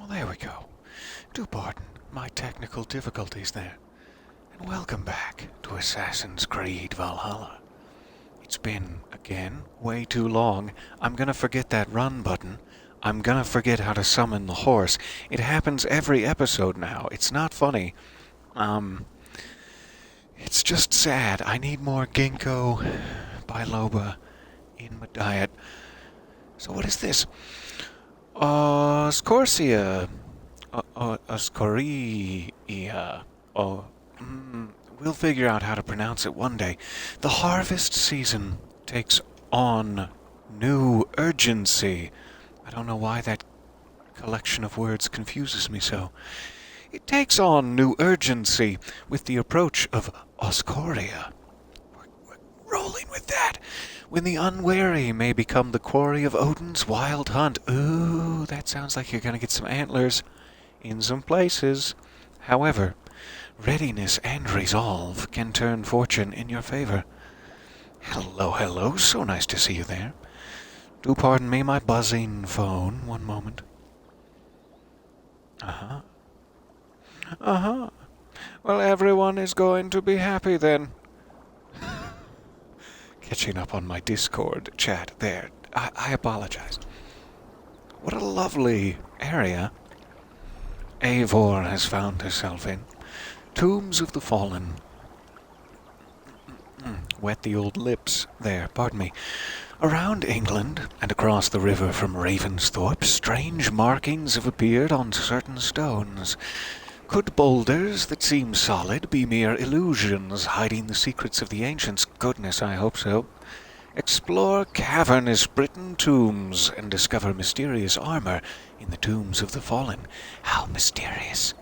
Well, there we go. Do pardon my technical difficulties there. And welcome back to Assassin's Creed Valhalla. It's been, again, way too long. I'm gonna forget that run button. I'm gonna forget how to summon the horse. It happens every episode now. It's not funny. It's just sad. I need more ginkgo biloba in my diet. So what is this? Scorcia. Scoria. We'll figure out how to pronounce it one day. The harvest season takes on new urgency. I don't know why that collection of words confuses me so. It takes on new urgency with the approach of Oscoria. We're rolling with that. When the unwary may become the quarry of Odin's wild hunt. Ooh, that sounds like you're going to get some antlers in some places. However, readiness and resolve can turn fortune in your favor. Hello, hello. So nice to see you there. Do pardon me, my buzzing phone. One moment. Uh-huh. Well, everyone is going to be happy then. Catching up on my Discord chat there. I apologize. What a lovely area Eivor has found herself in. Tombs of the Fallen. Wet the old lips there, pardon me. Around England and across the river from Ravensthorpe, strange markings have appeared on certain stones. Could boulders that seem solid be mere illusions hiding the secrets of the ancients? Goodness, I hope so. Explore cavernous Britain tombs and discover mysterious armor in the tombs of the fallen. How mysterious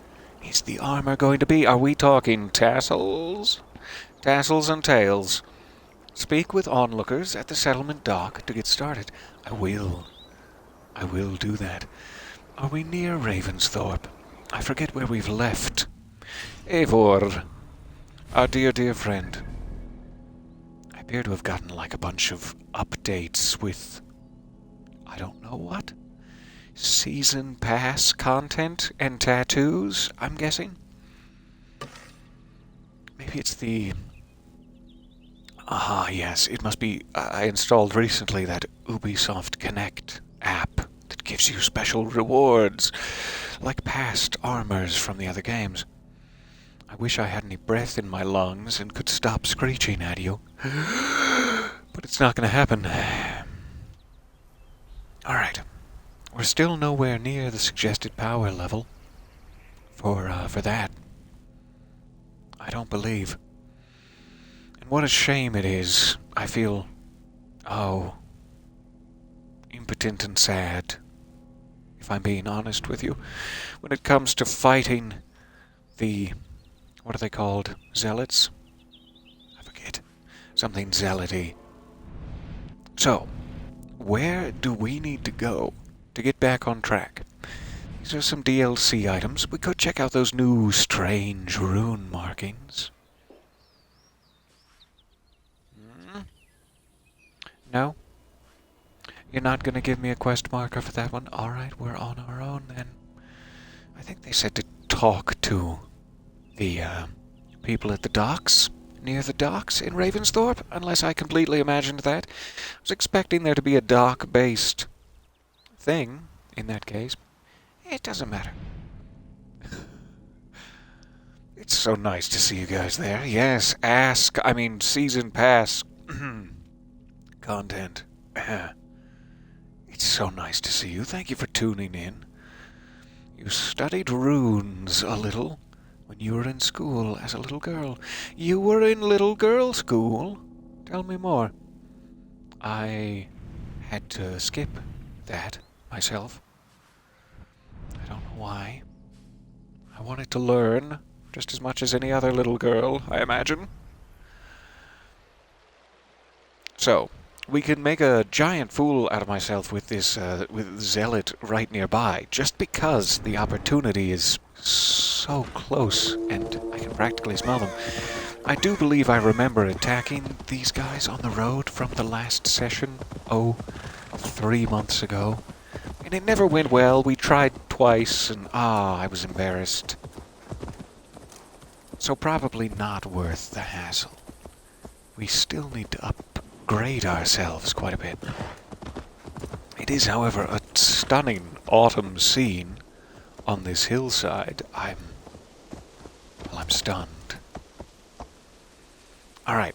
is the armor going to be? Are we talking tassels? Tassels and tails. Speak with onlookers at the settlement dock to get started. I will do that. Are we near Ravensthorpe? I forget where we've left. Eivor, our dear friend. I appear to have gotten like a bunch of updates with, I don't know what? Season pass content and tattoos, I'm guessing? Maybe it's the... yes, it must be... I installed recently that Ubisoft Connect app that gives you special rewards, like past armors from the other games. I wish I had any breath in my lungs and could stop screeching at you. But it's not going to happen. Alright. We're still nowhere near the suggested power level for that. I don't believe. And what a shame it is. I feel, impotent and sad, if I'm being honest with you, when it comes to fighting the, what are they called? Zealots? I forget. Something zealoty. So, where do we need to go to get back on track? These are some DLC items. We could check out those new strange rune markings. No? You're not going to give me a quest marker for that one? Alright, we're on our own then. I think they said to talk to the people at the docks, near the docks in Ravensthorpe, unless I completely imagined that. I was expecting there to be a dock-based thing in that case. It doesn't matter. It's so nice to see you guys there. Yes, season pass content. It's so nice to see you. Thank you for tuning in. You studied runes a little when you were in school as a little girl. You were in little girl school? Tell me more. I had to skip that myself. I don't know why. I wanted to learn just as much as any other little girl, I imagine. So, we can make a giant fool out of myself with this, with Zealot right nearby, just because the opportunity is so close and I can practically smell them. I do believe I remember attacking these guys on the road from the last session, 3 months ago. And it never went well. We tried twice, and I was embarrassed. So probably not worth the hassle. We still need to upgrade ourselves quite a bit. It is, however, a stunning autumn scene on this hillside. I'm stunned. Alright.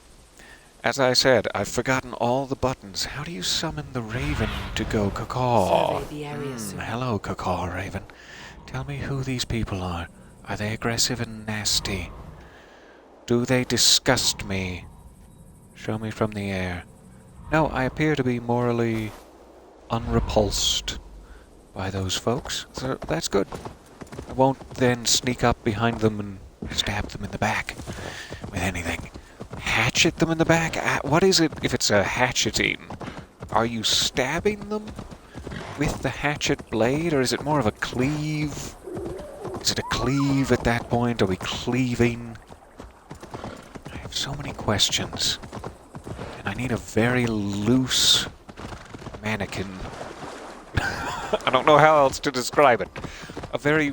As I said, I've forgotten all the buttons. How do you summon the raven to go caw-caw? Survey the area, sir. Hello, caw-caw raven. Tell me who these people are. Are they aggressive and nasty? Do they disgust me? Show me from the air. No, I appear to be morally unrepulsed by those folks. So that's good. I won't then sneak up behind them and stab them in the back with anything. Hatchet them in the back? What is it if it's a hatcheting? Are you stabbing them with the hatchet blade, or is it more of a cleave? Is it a cleave at that point? Are we cleaving? I have so many questions. And I need a very loose mannequin. I don't know how else to describe it. A very,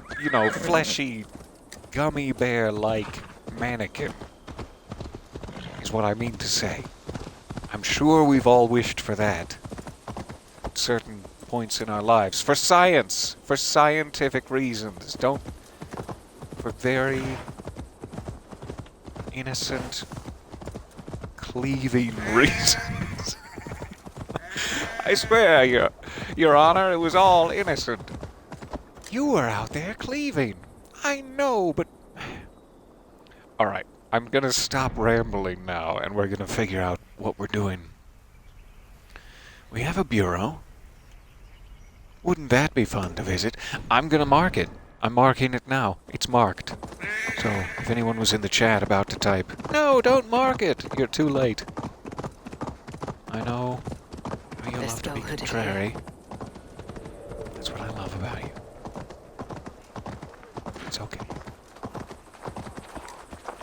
fleshy, gummy bear-like mannequin is what I mean to say. I'm sure we've all wished for that at certain points in our lives. For science! For scientific reasons. For very innocent, cleaving reasons. I swear, Your Honor, it was all innocent. You were out there cleaving. I know, but... Alright, I'm gonna stop rambling now, and we're gonna figure out what we're doing. We have a bureau. Wouldn't that be fun to visit? I'm gonna mark it. I'm marking it now. It's marked. So, if anyone was in the chat about to type, "No, don't mark it!" You're too late. I know. You love to be contrary. That's what I love about you. It's okay.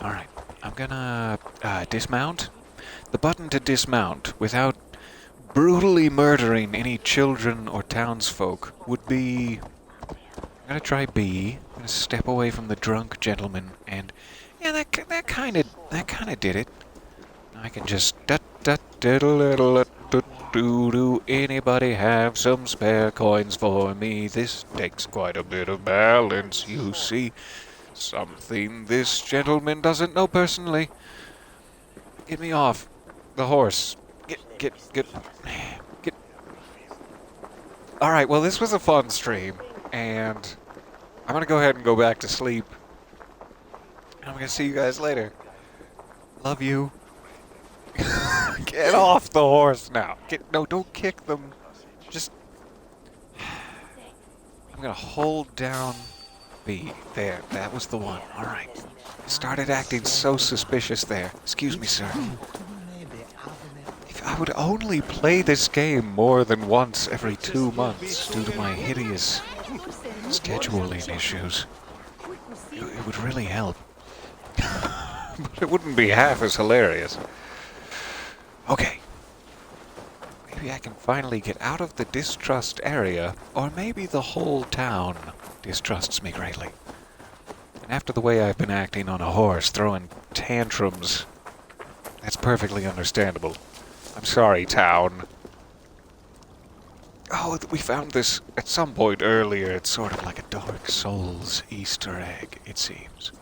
Alright, I'm gonna dismount. The button to dismount without brutally murdering any children or townsfolk would be... I'm gonna try B. I'm gonna step away from the drunk gentleman, and yeah, that kind of did it. I can just do anybody have some spare coins for me? This takes quite a bit of balance, you see. Something this gentleman doesn't know personally. Get me off the horse. Get. Alright, well, this was a fun stream, and I'm gonna go ahead and go back to sleep. I'm gonna see you guys later. Love you. Get off the horse now. No, don't kick them. Just... I'm gonna hold down B. There, that was the one. Alright. Started acting so suspicious there. Excuse me, sir. If I would only play this game more than once every 2 months due to my hideous scheduling issues, it would really help. But it wouldn't be half as hilarious. Okay. Maybe I can finally get out of the distrust area, or maybe the whole town distrusts me greatly. And after the way I've been acting on a horse, throwing tantrums, that's perfectly understandable. I'm sorry, town. Oh, we found this at some point earlier. It's sort of like a Dark Souls Easter egg, it seems.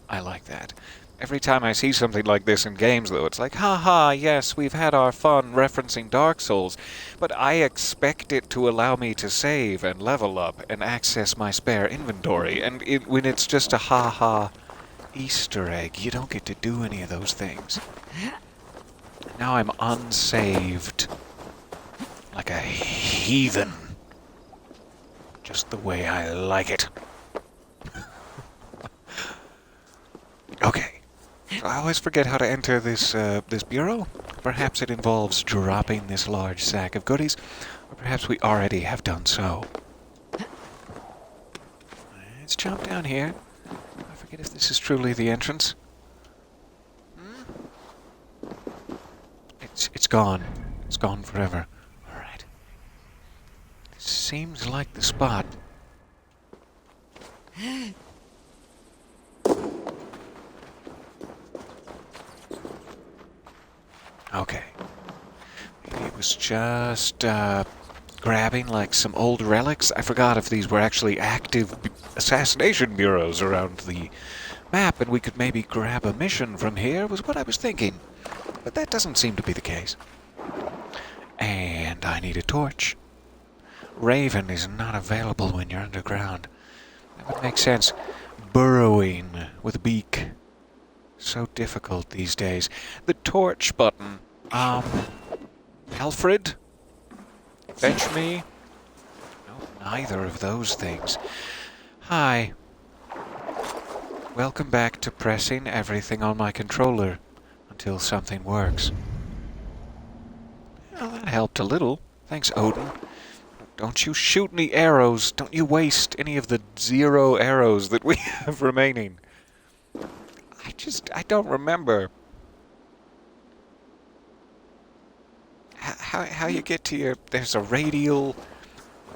I like that. Every time I see something like this in games, though, it's like, haha, yes, we've had our fun referencing Dark Souls, but I expect it to allow me to save and level up and access my spare inventory, and when it's just a haha Easter egg, you don't get to do any of those things. Now I'm unsaved, like a heathen, just the way I like it. Okay. So I always forget how to enter this bureau. Perhaps it involves dropping this large sack of goodies, or perhaps we already have done so. Let's jump down here. I forget if this is truly the entrance. It's gone. It's gone forever. All right. seems like the spot. Okay. Maybe it was just, grabbing, like, some old relics. I forgot if these were actually active assassination bureaus around the map, and we could maybe grab a mission from here, was what I was thinking. But that doesn't seem to be the case. And I need a torch. Raven is not available when you're underground. That would make sense. Burrowing with a beak. So difficult these days. The torch button. Alfred? Fetch me? Nope, neither of those things. Hi. Welcome back to pressing everything on my controller until something works. Well, that helped a little. Thanks, Odin. Don't you shoot any arrows. Don't you waste any of the 0 arrows that we have remaining. I don't remember. How you get to your... There's a radial...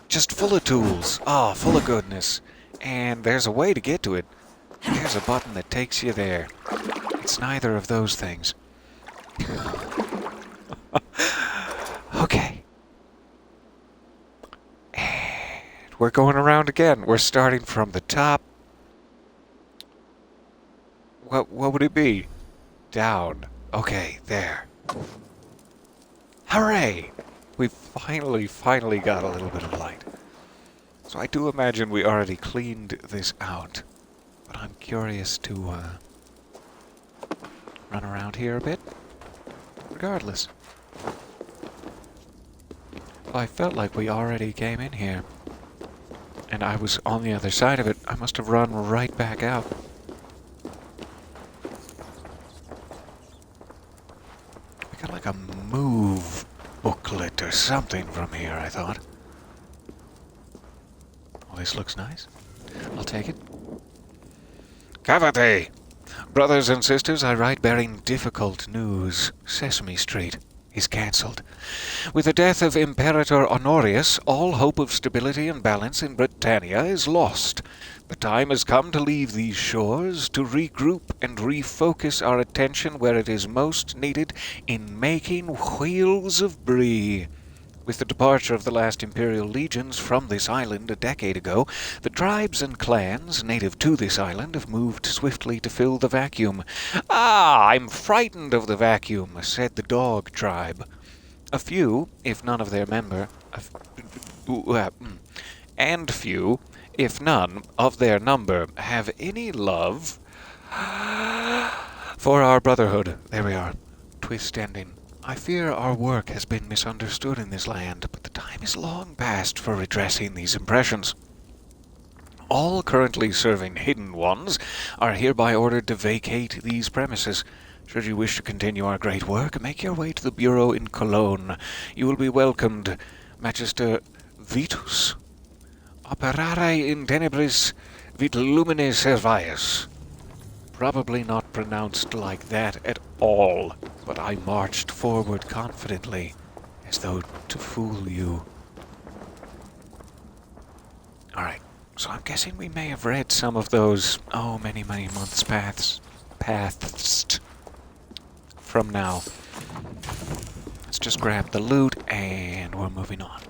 Just full of tools. Ah, full of goodness. And there's a way to get to it. There's a button that takes you there. It's neither of those things. Okay. And we're going around again. We're starting from the top. What would it be? Down. Okay, there. Hooray! We finally got a little bit of light. So I do imagine we already cleaned this out. But I'm curious to run around here a bit. Regardless. Well, I felt like we already came in here. And I was on the other side of it. I must have run right back out. We got like a move booklet or something from here, I thought. Well, this looks nice. I'll take it. Cavite! Brothers and sisters, I write bearing difficult news. Sesame Street is cancelled. With the death of Imperator Honorius, all hope of stability and balance in Britannia is lost. The time has come to leave these shores, to regroup and refocus our attention where it is most needed, in making wheels of brie. With the departure of the last Imperial legions from this island a decade ago, the tribes and clans native to this island have moved swiftly to fill the vacuum. "Ah, I'm frightened of the vacuum," said the dog tribe. A few, if none of their and few, if none of their number, have any love for our brotherhood. There we are. Twist ending. I fear our work has been misunderstood in this land, but the time is long past for redressing these impressions. All currently serving Hidden Ones are hereby ordered to vacate these premises. Should you wish to continue our great work, make your way to the Bureau in Cologne. You will be welcomed, Magister Vitus. Operare in tenebris vit lumine servias. Probably not pronounced like that at all, but I marched forward confidently, as though to fool you. Alright, so I'm guessing we may have read some of those, many months paths from now. Let's just grab the loot, and we're moving on.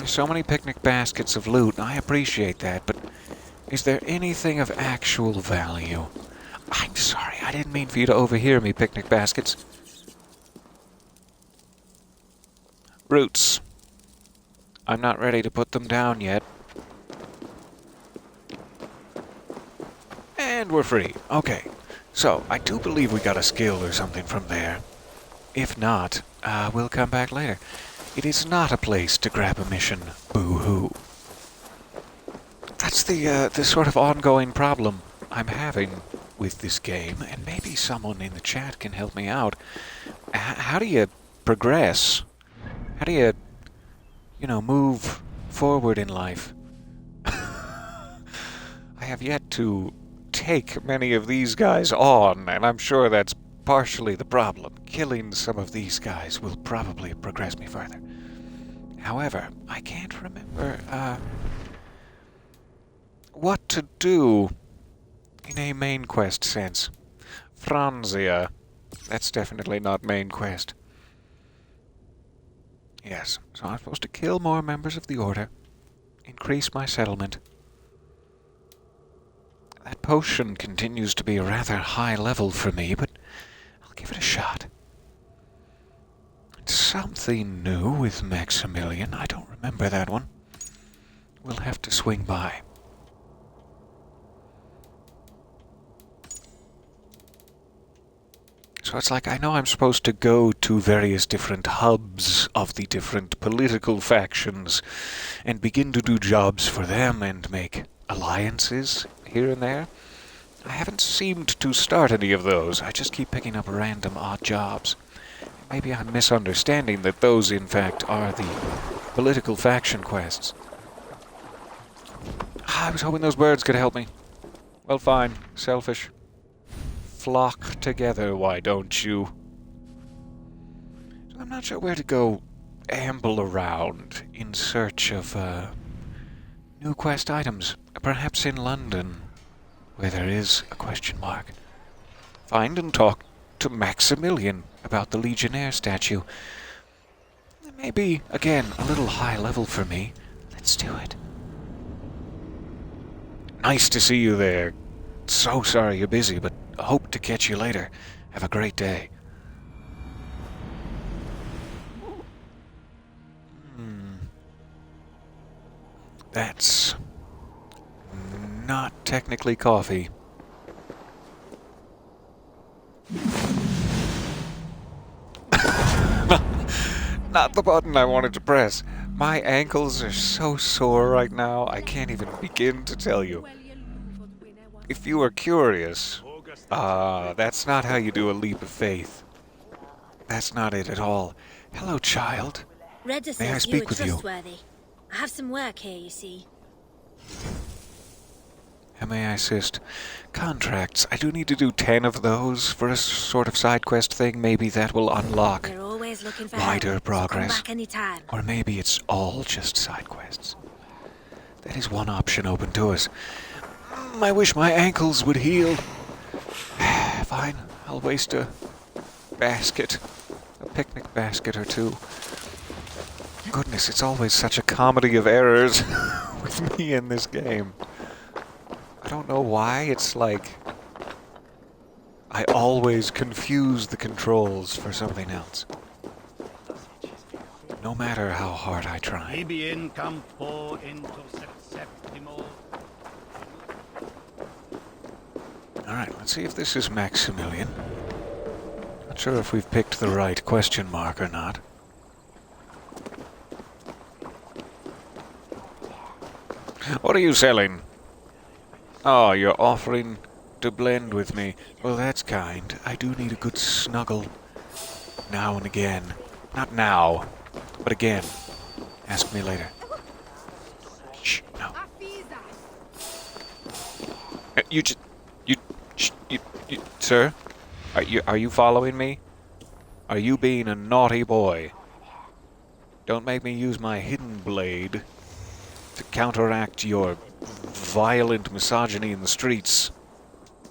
So many picnic baskets of loot. I appreciate that, but is there anything of actual value? I'm sorry, I didn't mean for you to overhear me, picnic baskets. Roots. I'm not ready to put them down yet. And we're free. Okay, so I do believe we got a skill or something from there. If not, we'll come back later. It is not a place to grab a mission. Boo-hoo. That's the sort of ongoing problem I'm having with this game, and maybe someone in the chat can help me out. How do you progress? How do you, move forward in life? I have yet to take many of these guys on, and I'm sure that's partially the problem. killing some of these guys will probably progress me further. However, I can't remember, what to do in a main quest sense. Franzia. That's definitely not main quest. Yes, so I'm supposed to kill more members of the Order, increase my settlement. That potion continues to be a rather high level for me, but I'll give it a shot. It's something new with Maximilian. I don't remember that one. We'll have to swing by. So it's like I know I'm supposed to go to various different hubs of the different political factions and begin to do jobs for them and make alliances here and there. I haven't seemed to start any of those. I just keep picking up random odd jobs. Maybe I'm misunderstanding that those, in fact, are the political faction quests. I was hoping those birds could help me. Well, fine. Selfish. Flock together, why don't you? So I'm not sure where to go amble around in search of new quest items. Perhaps in London, where there is a question mark. Find and talk to Maximilian about the Legionnaire statue. It may be, again, a little high level for me. Let's do it. Nice to see you there. So sorry you're busy, but hope to catch you later. Have a great day. That's not technically coffee. Not the button I wanted to press. My ankles are so sore right now, I can't even begin to tell you. If you are curious, that's not how you do a leap of faith. That's not it at all. Hello, child. Redder May I says speak you are with you? trustworthy. I have some work here, you see. How may I assist? Contracts. I do need to do 10 of those for a sort of side quest thing. Maybe that will unlock They're always looking for wider help, so progress. come back anytime. Or maybe it's all just side quests. That is one option open to us. I wish my ankles would heal. Fine, I'll waste a basket. A picnic basket or two. Goodness, it's always such a comedy of errors with me in this game. I don't know why, it's like I always confuse the controls for something else. No matter how hard I try. Alright, let's see if this is Maximilian. Not sure if we've picked the right question mark or not. What are you selling? Oh, you're offering to blend with me. Well, that's kind. I do need a good snuggle. Now and again. Not now, but again. Ask me later. Shh, no. Sir? Are you following me? Are you being a naughty boy? Don't make me use my hidden blade to counteract your violent misogyny in the streets.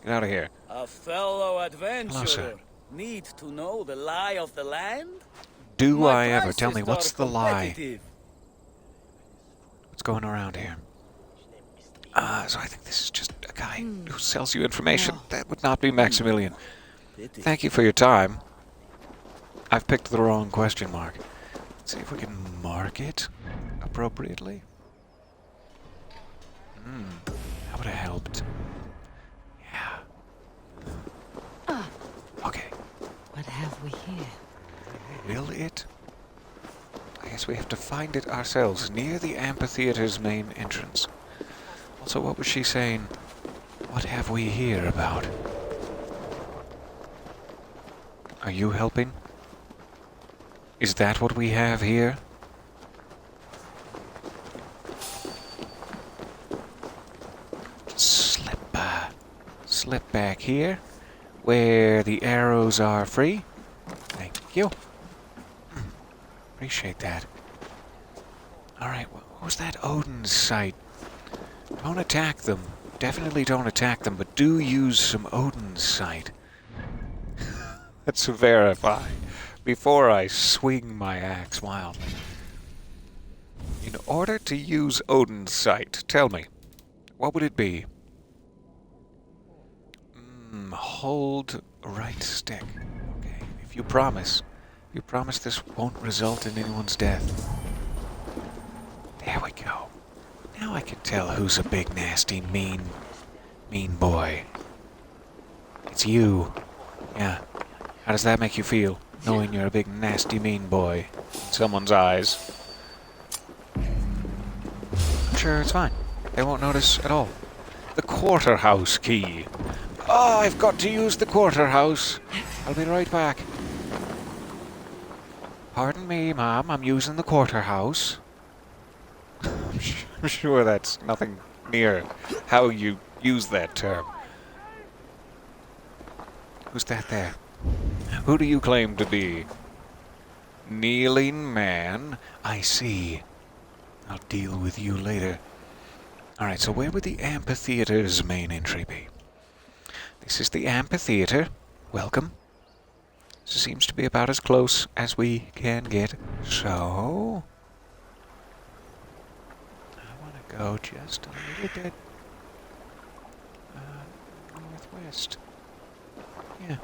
Get out of here. A fellow Hello, adventurer sir. need to know the lie of the land? Do My I ever? Tell me, prices what's are the lie? competitive. What's going around here? So I think this is just a guy who sells you information. That would not be Maximilian. Pity. Thank you for your time. I've picked the wrong question mark. Let's see if we can mark it appropriately. That would have helped. Yeah. Okay. What have we here? Will it? I guess we have to find it ourselves, near the amphitheater's main entrance. Also, what was she saying? What have we here about? Are you helping? Is that what we have here? Slip back here, where the arrows are free. Thank you. Appreciate that. Alright, what was that Odin's site? Don't attack them. Definitely don't attack them, but do use some Odin's sight. Let's verify before I swing my axe wildly. In order to use Odin's sight, tell me, what would it be? Hold right stick. Okay, if you promise this won't result in anyone's death. There we go. Now I can tell who's a big, nasty, mean boy. It's you. Yeah. How does that make you feel, knowing you're a big, nasty, mean boy in someone's eyes? I'm sure it's fine. They won't notice at all. The quarterhouse key. Oh, I've got to use the quarterhouse. I'll be right back. Pardon me, Mom. I'm using the quarterhouse. I'm sure that's nothing near how you use that term. Who's that there? Who do you claim to be? Kneeling man? I see. I'll deal with you later. Alright, so where would the amphitheater's main entry be? This is the amphitheater. Welcome. This seems to be about as close as we can get. So I want to go just a little bit northwest. Yeah.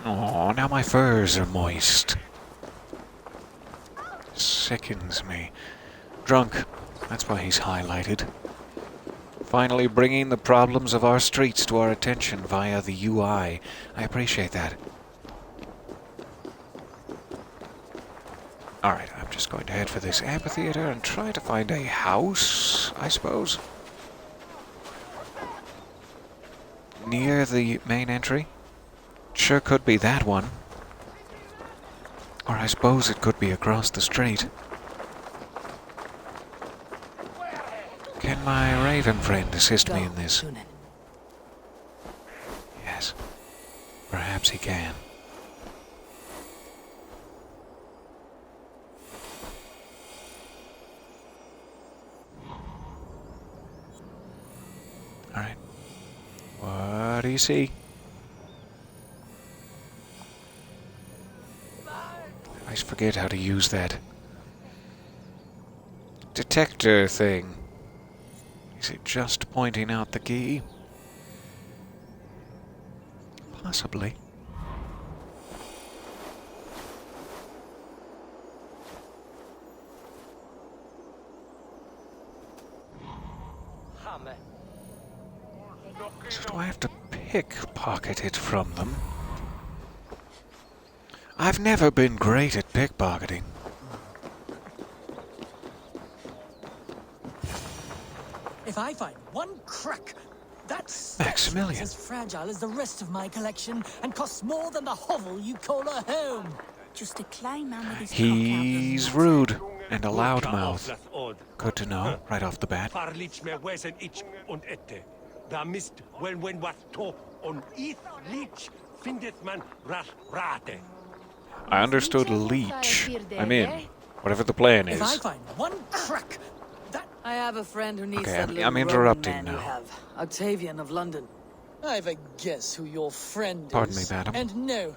Oh, now my furs are moist. Sickens me. Drunk. That's why he's highlighted. Finally bringing the problems of our streets to our attention via the UI. I appreciate that. Alright, I'm just going to head for this amphitheater and try to find a house, I suppose. Near the main entry. Sure could be that one. Or I suppose it could be across the street. Can my raven friend assist me in this? Yes. Perhaps he can. Alright. What do you see? I always forget how to use that detector thing. Is it just pointing out the key? Possibly. So do I have to pickpocket it from them? I've never been great at pickpocketing. If I find one crack, that's Maximilian. as fragile as the rest of my collection and costs more than the hovel you call a home. Just a klein man with his He's cock out. rude and a loudmouth. Good to know, right off the bat. I understood leech. I'm in. Whatever the plan If I is. find one crack, that I have a friend who needs Okay, that I'm little interrupting Roman man now. you have. Octavian of London. I've a guess who your friend Pardon is. me, madam. And no,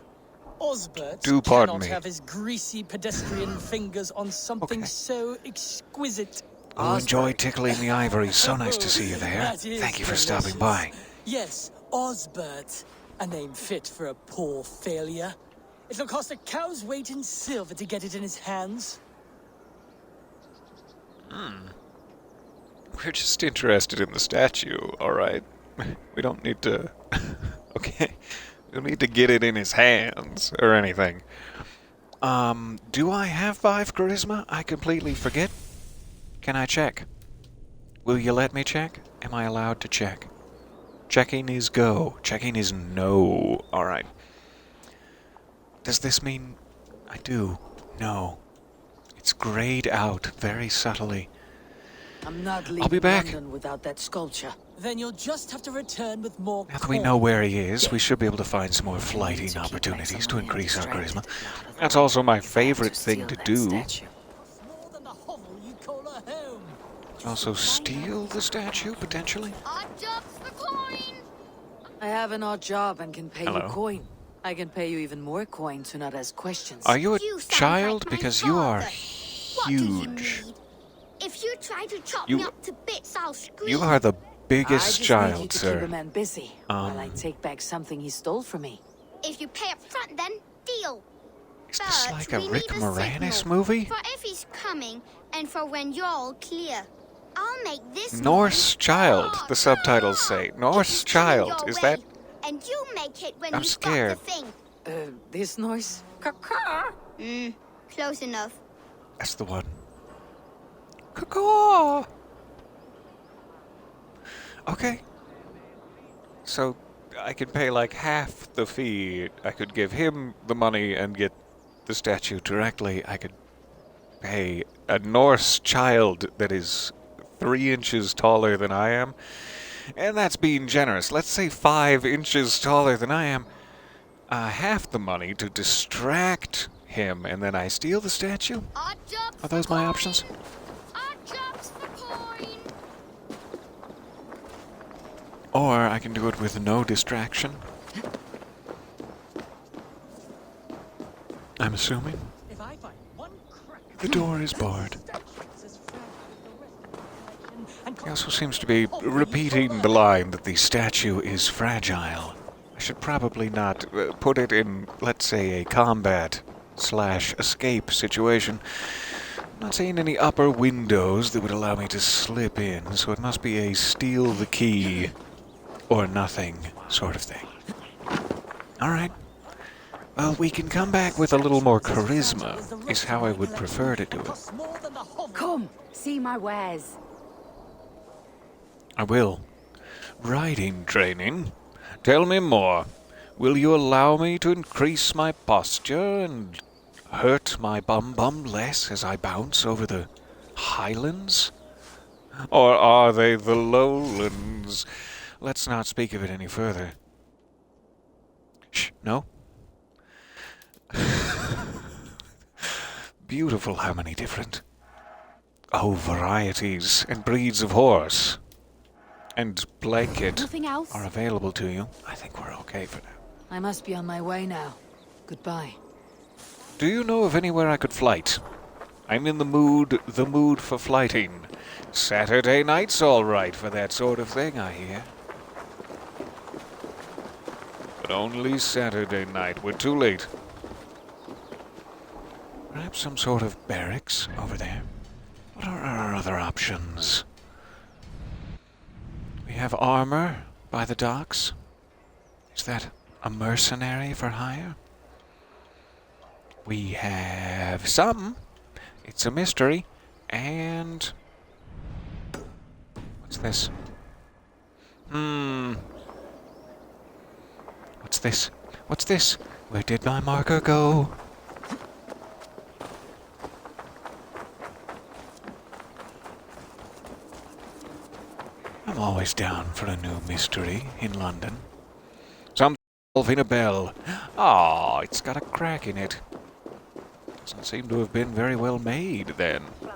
Osbert Do pardon cannot me. have his greasy pedestrian fingers on something Okay. so exquisite. Oh, enjoy tickling the ivory. So nice to see you there. That is Thank you for delicious. stopping by. Yes, Osbert. A name fit for a poor failure. It'll cost a cow's weight in silver to get it in his hands. We're just interested in the statue, alright? We don't need to... Okay. We don't need to get it in his hands or anything. Do I have 5 charisma? I completely forget. Can I check? Will you let me check? Am I allowed to check? Checking is go. Checking is no. Alright. Does this mean I do? No. It's grayed out very subtly. I'm not I'll be leaving back. London without that sculpture. Then you'll just have to return with more Now that we know where he is, we should be able to find some more flighting opportunities to increase our charisma. That's also my favorite thing to do. More than the hovel you call a home. Also steal the statue, potentially? Odd jobs for coin. I have an odd job and can pay Hello. you coin. I can pay you even more coin to not ask questions. Are you a You sound child? like my Because you are father. What do you huge. need? If you try to chop You- me up to bits, I'll scream. You are the I biggest just need you child, to keep a sir. man busy while I take back something he stole from me. If you pay up front, then deal. Is this But like a we Rick need a Moranis signal. movie? For if he's coming, and for when you're all clear. I'll make this Norse noise. Child, Ah, the subtitles say. Norse If he's coming Child, your is way, that... And you make it when I'm you scared. stop the thing. This noise? Close enough. That's the one. Caw. Okay. So, I could pay like half the fee. I could give him the money and get the statue directly. I could pay a Norse child that is 3 inches taller than I am. And that's being generous. Let's say 5 inches taller than I am. Half the money to distract him, and then I steal the statue? Odd jobs Are those for my coin. options? Odd jobs for coin. Or I can do it with no distraction. I'm assuming. If I find one crack, The door is barred. it's as fragile as the rest of the collection, and He also seems to be repeating the line that the statue is fragile. I should probably not put it in, let's say, a combat/escape situation. I'm not seeing any upper windows that would allow me to slip in, so it must be a steal the key or nothing sort of thing. Alright. Well, we can come back with a little more charisma, is how I would prefer to do it. costs more than the hovel. Come, see my wares. I will. Riding training. Tell me more. Will you allow me to increase my posture and hurt my bum less as I bounce over the highlands? Or are they the lowlands? Let's not speak of it any further. Shh, no? Beautiful how many different varieties and breeds of horse and blanket Nothing else? are available to you. I think we're okay for now. I must be on my way now. Goodbye. Do you know of anywhere I could flight? I'm in the mood for flighting. Saturday night's all right for that sort of thing, I hear. But only Saturday night. We're too late. Perhaps some sort of barracks over there. What are our other options? We have armor by the docks. Is that a mercenary for hire? We have some. It's a mystery. And... what's this? What's this? What's this? Where did my marker go? I'm always down for a new mystery in London. Something involving a bell. Ah, it's got a crack in it. Doesn't seem to have been very well made then, I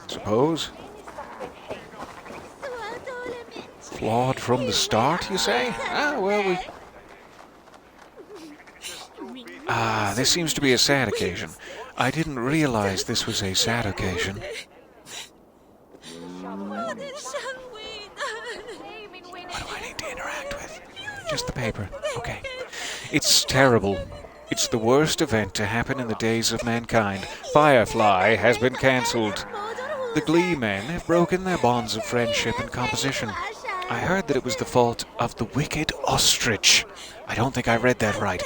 suppose. Flawed from the start, you say? Ah, well, we... Ah, this seems to be a sad occasion. I didn't realize this was a sad occasion. What do I need to interact with? Just the paper. Okay. It's terrible. It's the worst event to happen in the days of mankind. Firefly has been cancelled. The Glee men have broken their bonds of friendship and composition. I heard that it was the fault of the wicked ostrich. I don't think I read that right.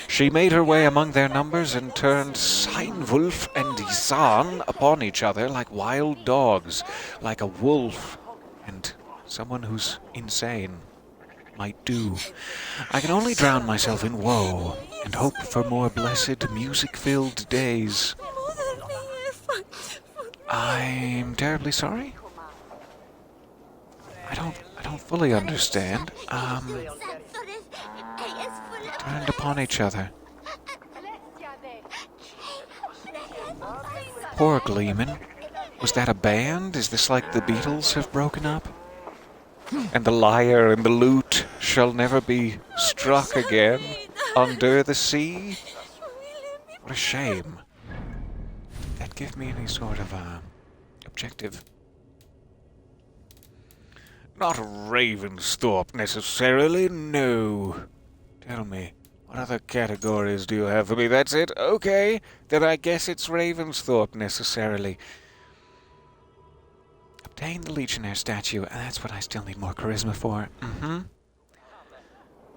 She made her way among their numbers and turned Seinwulf and Isan upon each other like wild dogs, like a wolf and someone who's insane might do. I can only drown myself in woe and hope for more blessed, music-filled days. I'm terribly sorry. I don't fully understand. Turned upon each other. Poor Gleeman. Was that a band? Is this like the Beatles have broken up? And the lyre and the lute shall never be struck again under the sea? What a shame. Did that give me any sort of objective? Not Ravensthorpe necessarily, no. Tell me, what other categories do you have for me? That's it? Okay, then I guess it's Ravensthorpe necessarily. Obtain the Legionnaire statue, and that's what I still need more charisma for.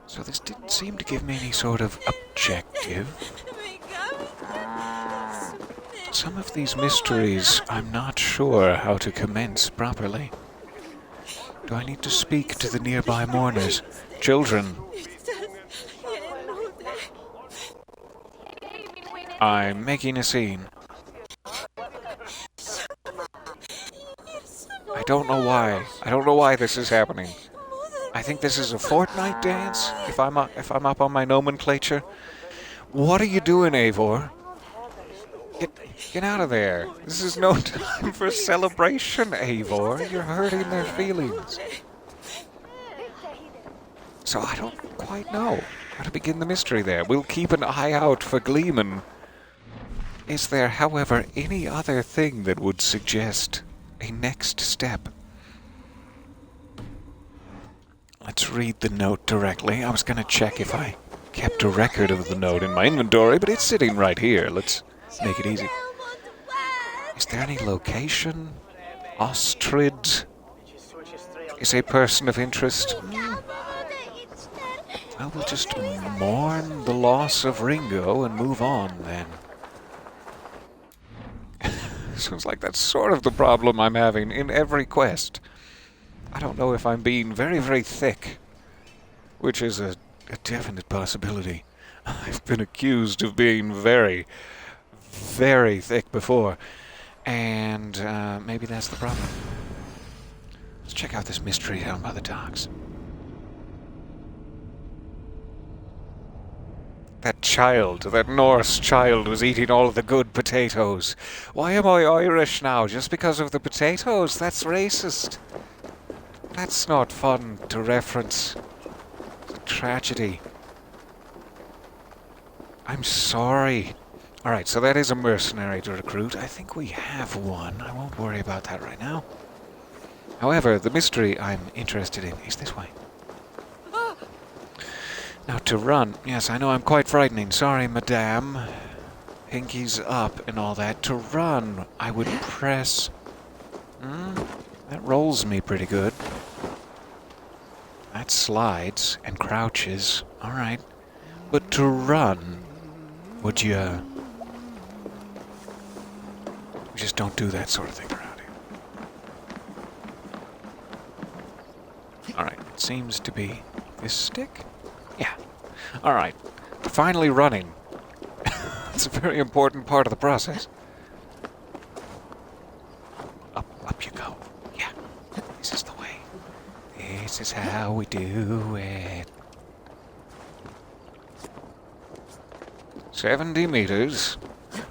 So this didn't seem to give me any sort of objective. Some of these mysteries I'm not sure how to commence properly. Do I need to speak to the nearby mourners? Children. I'm making a scene. I don't know why. I don't know why this is happening. I think this is a fortnight dance, if I'm up on my nomenclature. What are you doing, Eivor? Get out of there. This is no time for celebration, Eivor. You're hurting their feelings. So I don't quite know how to begin the mystery there. We'll keep an eye out for Gleeman. Is there, however, any other thing that would suggest a next step? Let's read the note directly. I was going to check if I kept a record of the note in my inventory, but it's sitting right here. Let's make it easy. Is there any location? Ostrid is a person of interest. Well, we'll just mourn the loss of Ringo and move on, then. Sounds like that's sort of the problem I'm having in every quest. I don't know if I'm being very, very thick, which is a definite possibility. I've been accused of being very, very thick before, and maybe that's the problem. Let's check out this mystery down by the docks. That child, that Norse child, was eating all of the good potatoes. Why am I Irish now? Just because of the potatoes? That's racist. That's not fun to reference. It's a tragedy. I'm sorry. Alright, so that is a mercenary to recruit. I think we have one. I won't worry about that right now. However, the mystery I'm interested in is this way. Now to run, yes, I know I'm quite frightening. Sorry, madame. Pinky's up and all that. To run, I would press... that rolls me pretty good. That slides and crouches. Alright. But to run, would you... We just don't do that sort of thing around here. Alright, it seems to be this stick? Yeah. Alright. Finally running. It's a very important part of the process. Up you go. Yeah. This is the way. This is how we do it. 70 meters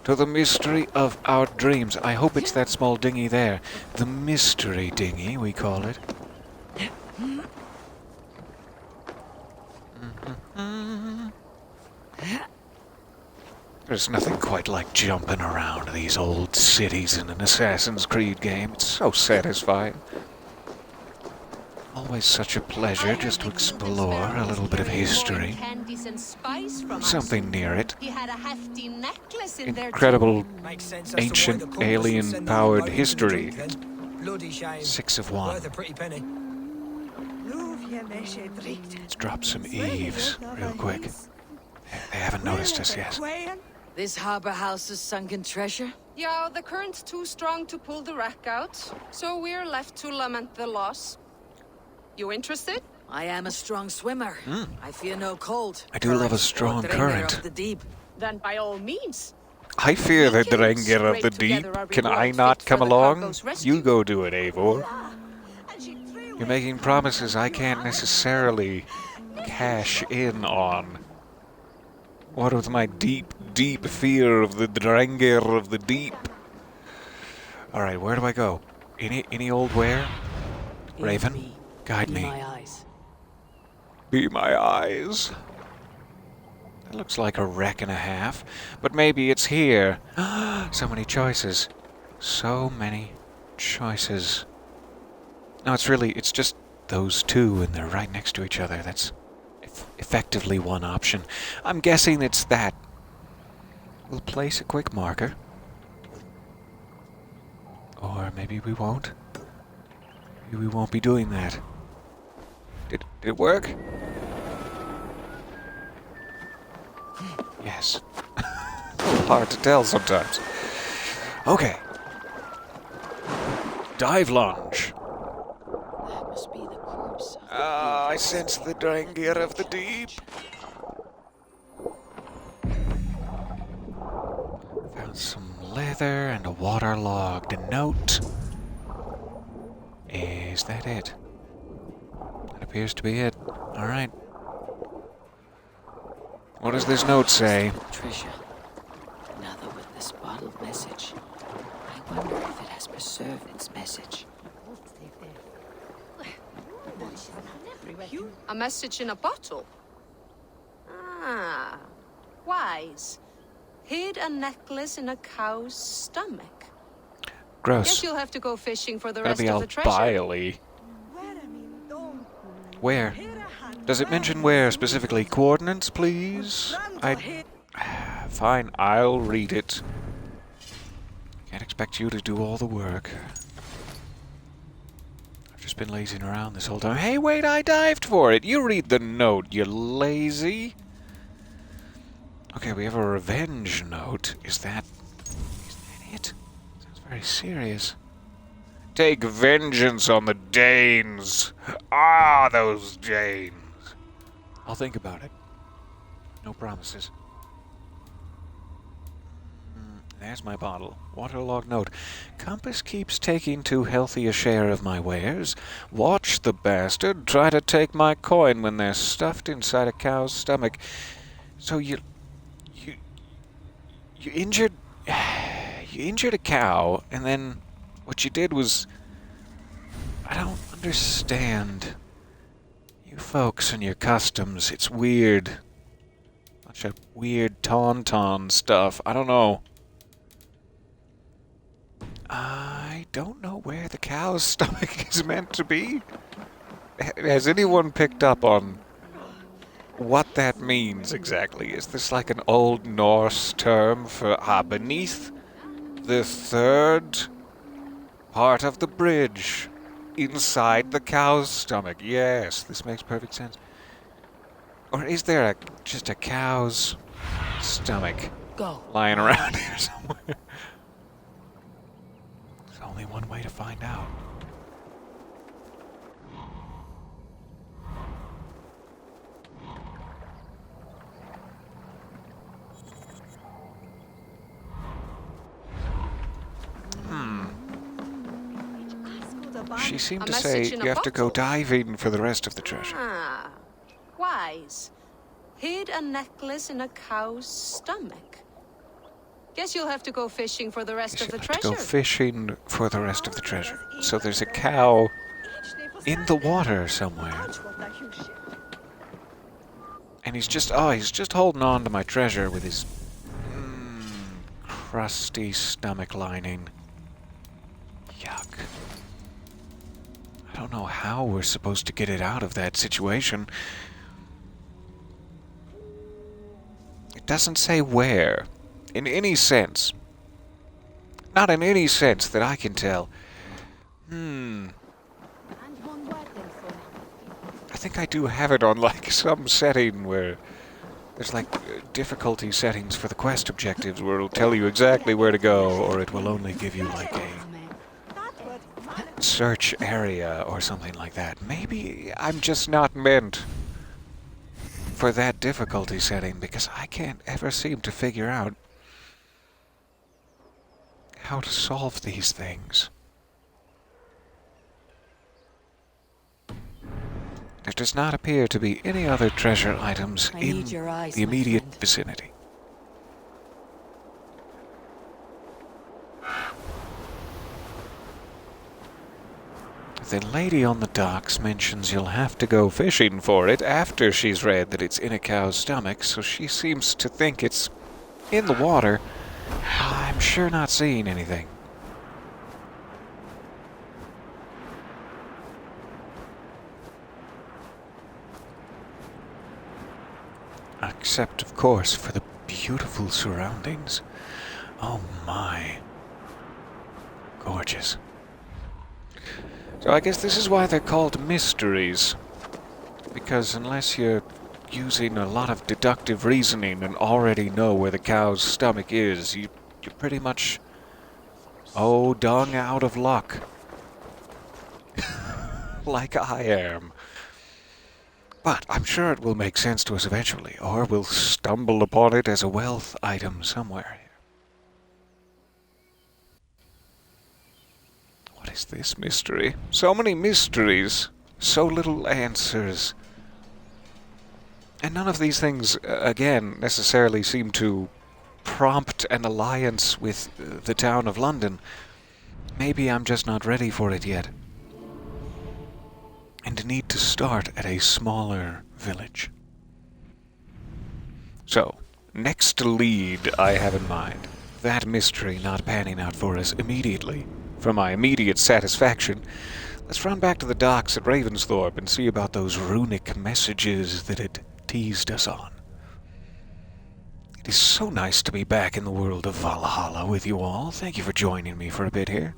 to the mystery of our dreams. I hope it's that small dinghy there. The mystery dinghy, we call it. There's nothing quite like jumping around these old cities in an Assassin's Creed game. It's so satisfying. Always such a pleasure just to explore a little bit of history. Something near it. Incredible ancient alien-powered history. 6 of 1. Let's drop some eaves real quick. They haven't noticed us yet. This harbor houses sunken treasure? Yeah, the current's too strong to pull the wreck out, so we're left to lament the loss. You interested? I am a strong swimmer. I fear no cold. I do love a strong current. Of the deep. Then by all means. I fear the Drenger of the deep. Can I not come along? You go do it, Eivor. You're making promises I can't necessarily cash in on. What with my deep, deep fear of the Drengir of the deep. Alright, where do I go? Any old where? Raven, Me. guide Be me. my eyes. Be my eyes. That looks like a wreck and a half, but maybe it's here. So many choices. So many choices. No, it's just those two, and they're right next to each other. That's effectively one option. I'm guessing it's that. We'll place a quick marker. Or maybe we won't. Maybe we won't be doing that. Did it work? Yes. Hard to tell sometimes. Okay. Dive lunge. That must be the corpse of the I sense the Drengir of the deep. Found some leather and a waterlogged note. Is that it? That appears to be it. Alright. What does this note say? treasure. Another with this bottled message. I wonder if it has preserved its message. A message in a bottle. Ah, wise. Hid a necklace in a cow's stomach. Gross. Guess you'll have to go fishing for the Gonna rest be of all the treasure. biley. Where? Does it mention where specifically? Coordinates, please? Fine, I'll read it. Can't expect you to do all the work. I've just been lazing around this whole time. Hey, wait, I dived for it! You read the note, you lazy! Okay, we have a revenge note. Is that it? Sounds very serious. Take vengeance on the Danes! Ah, those Danes! I'll think about it. No promises. There's my bottle. Waterlogged note. Compass keeps taking too healthy a share of my wares. Watch the bastard try to take my coin when they're stuffed inside a cow's stomach. So you injured a cow, and then what you did was, I don't understand you folks and your customs. It's weird. Bunch of weird tauntaun stuff. I don't know. I don't know where the cow's stomach is meant to be. Has anyone picked up on what that means exactly? Is this like an Old Norse term for beneath the third part of the bridge, inside the cow's stomach? Yes, this makes perfect sense. Or is there just a cow's stomach lying around here somewhere? There's only one way to find out. She seemed A to say message in a you have to go bottle. diving for the rest of the treasure. Ah, wise. Hid a necklace in a cow's stomach. Guess you'll have to go fishing for the rest You of the have to treasure. go fishing for the rest of the treasure. So there's a cow in the water somewhere. And he's just holding on to my treasure with his crusty stomach lining. Yuck. I don't know how we're supposed to get it out of that situation. It doesn't say where, in any sense. Not in any sense that I can tell. I think I do have it on like some setting where there's like difficulty settings for the quest objectives where it'll tell you exactly where to go, or it will only give you like a search area or something like that. Maybe I'm just not meant for that difficulty setting, because I can't ever seem to figure out how to solve these things. There does not appear to be any other treasure items I in need your eyes, the my immediate friend. vicinity. The lady on the docks mentions you'll have to go fishing for it after she's read that it's in a cow's stomach, so she seems to think it's in the water. I'm sure not seeing anything. Except, of course, for the beautiful surroundings. Oh my. Gorgeous. So I guess this is why they're called mysteries. Because unless you're using a lot of deductive reasoning and already know where the cow's stomach is, you're pretty much, dung out of luck. Like I am. But I'm sure it will make sense to us eventually, or we'll stumble upon it as a wealth item somewhere. What is this mystery? So many mysteries, so little answers. And none of these things, again, necessarily seem to prompt an alliance with the town of London. Maybe I'm just not ready for it yet. And need to start at a smaller village. So, next lead I have in mind, that mystery not panning out for us immediately. For my immediate satisfaction, let's run back to the docks at Ravensthorpe and see about those runic messages that it teased us on. It is so nice to be back in the world of Valhalla with you all. Thank you for joining me for a bit here.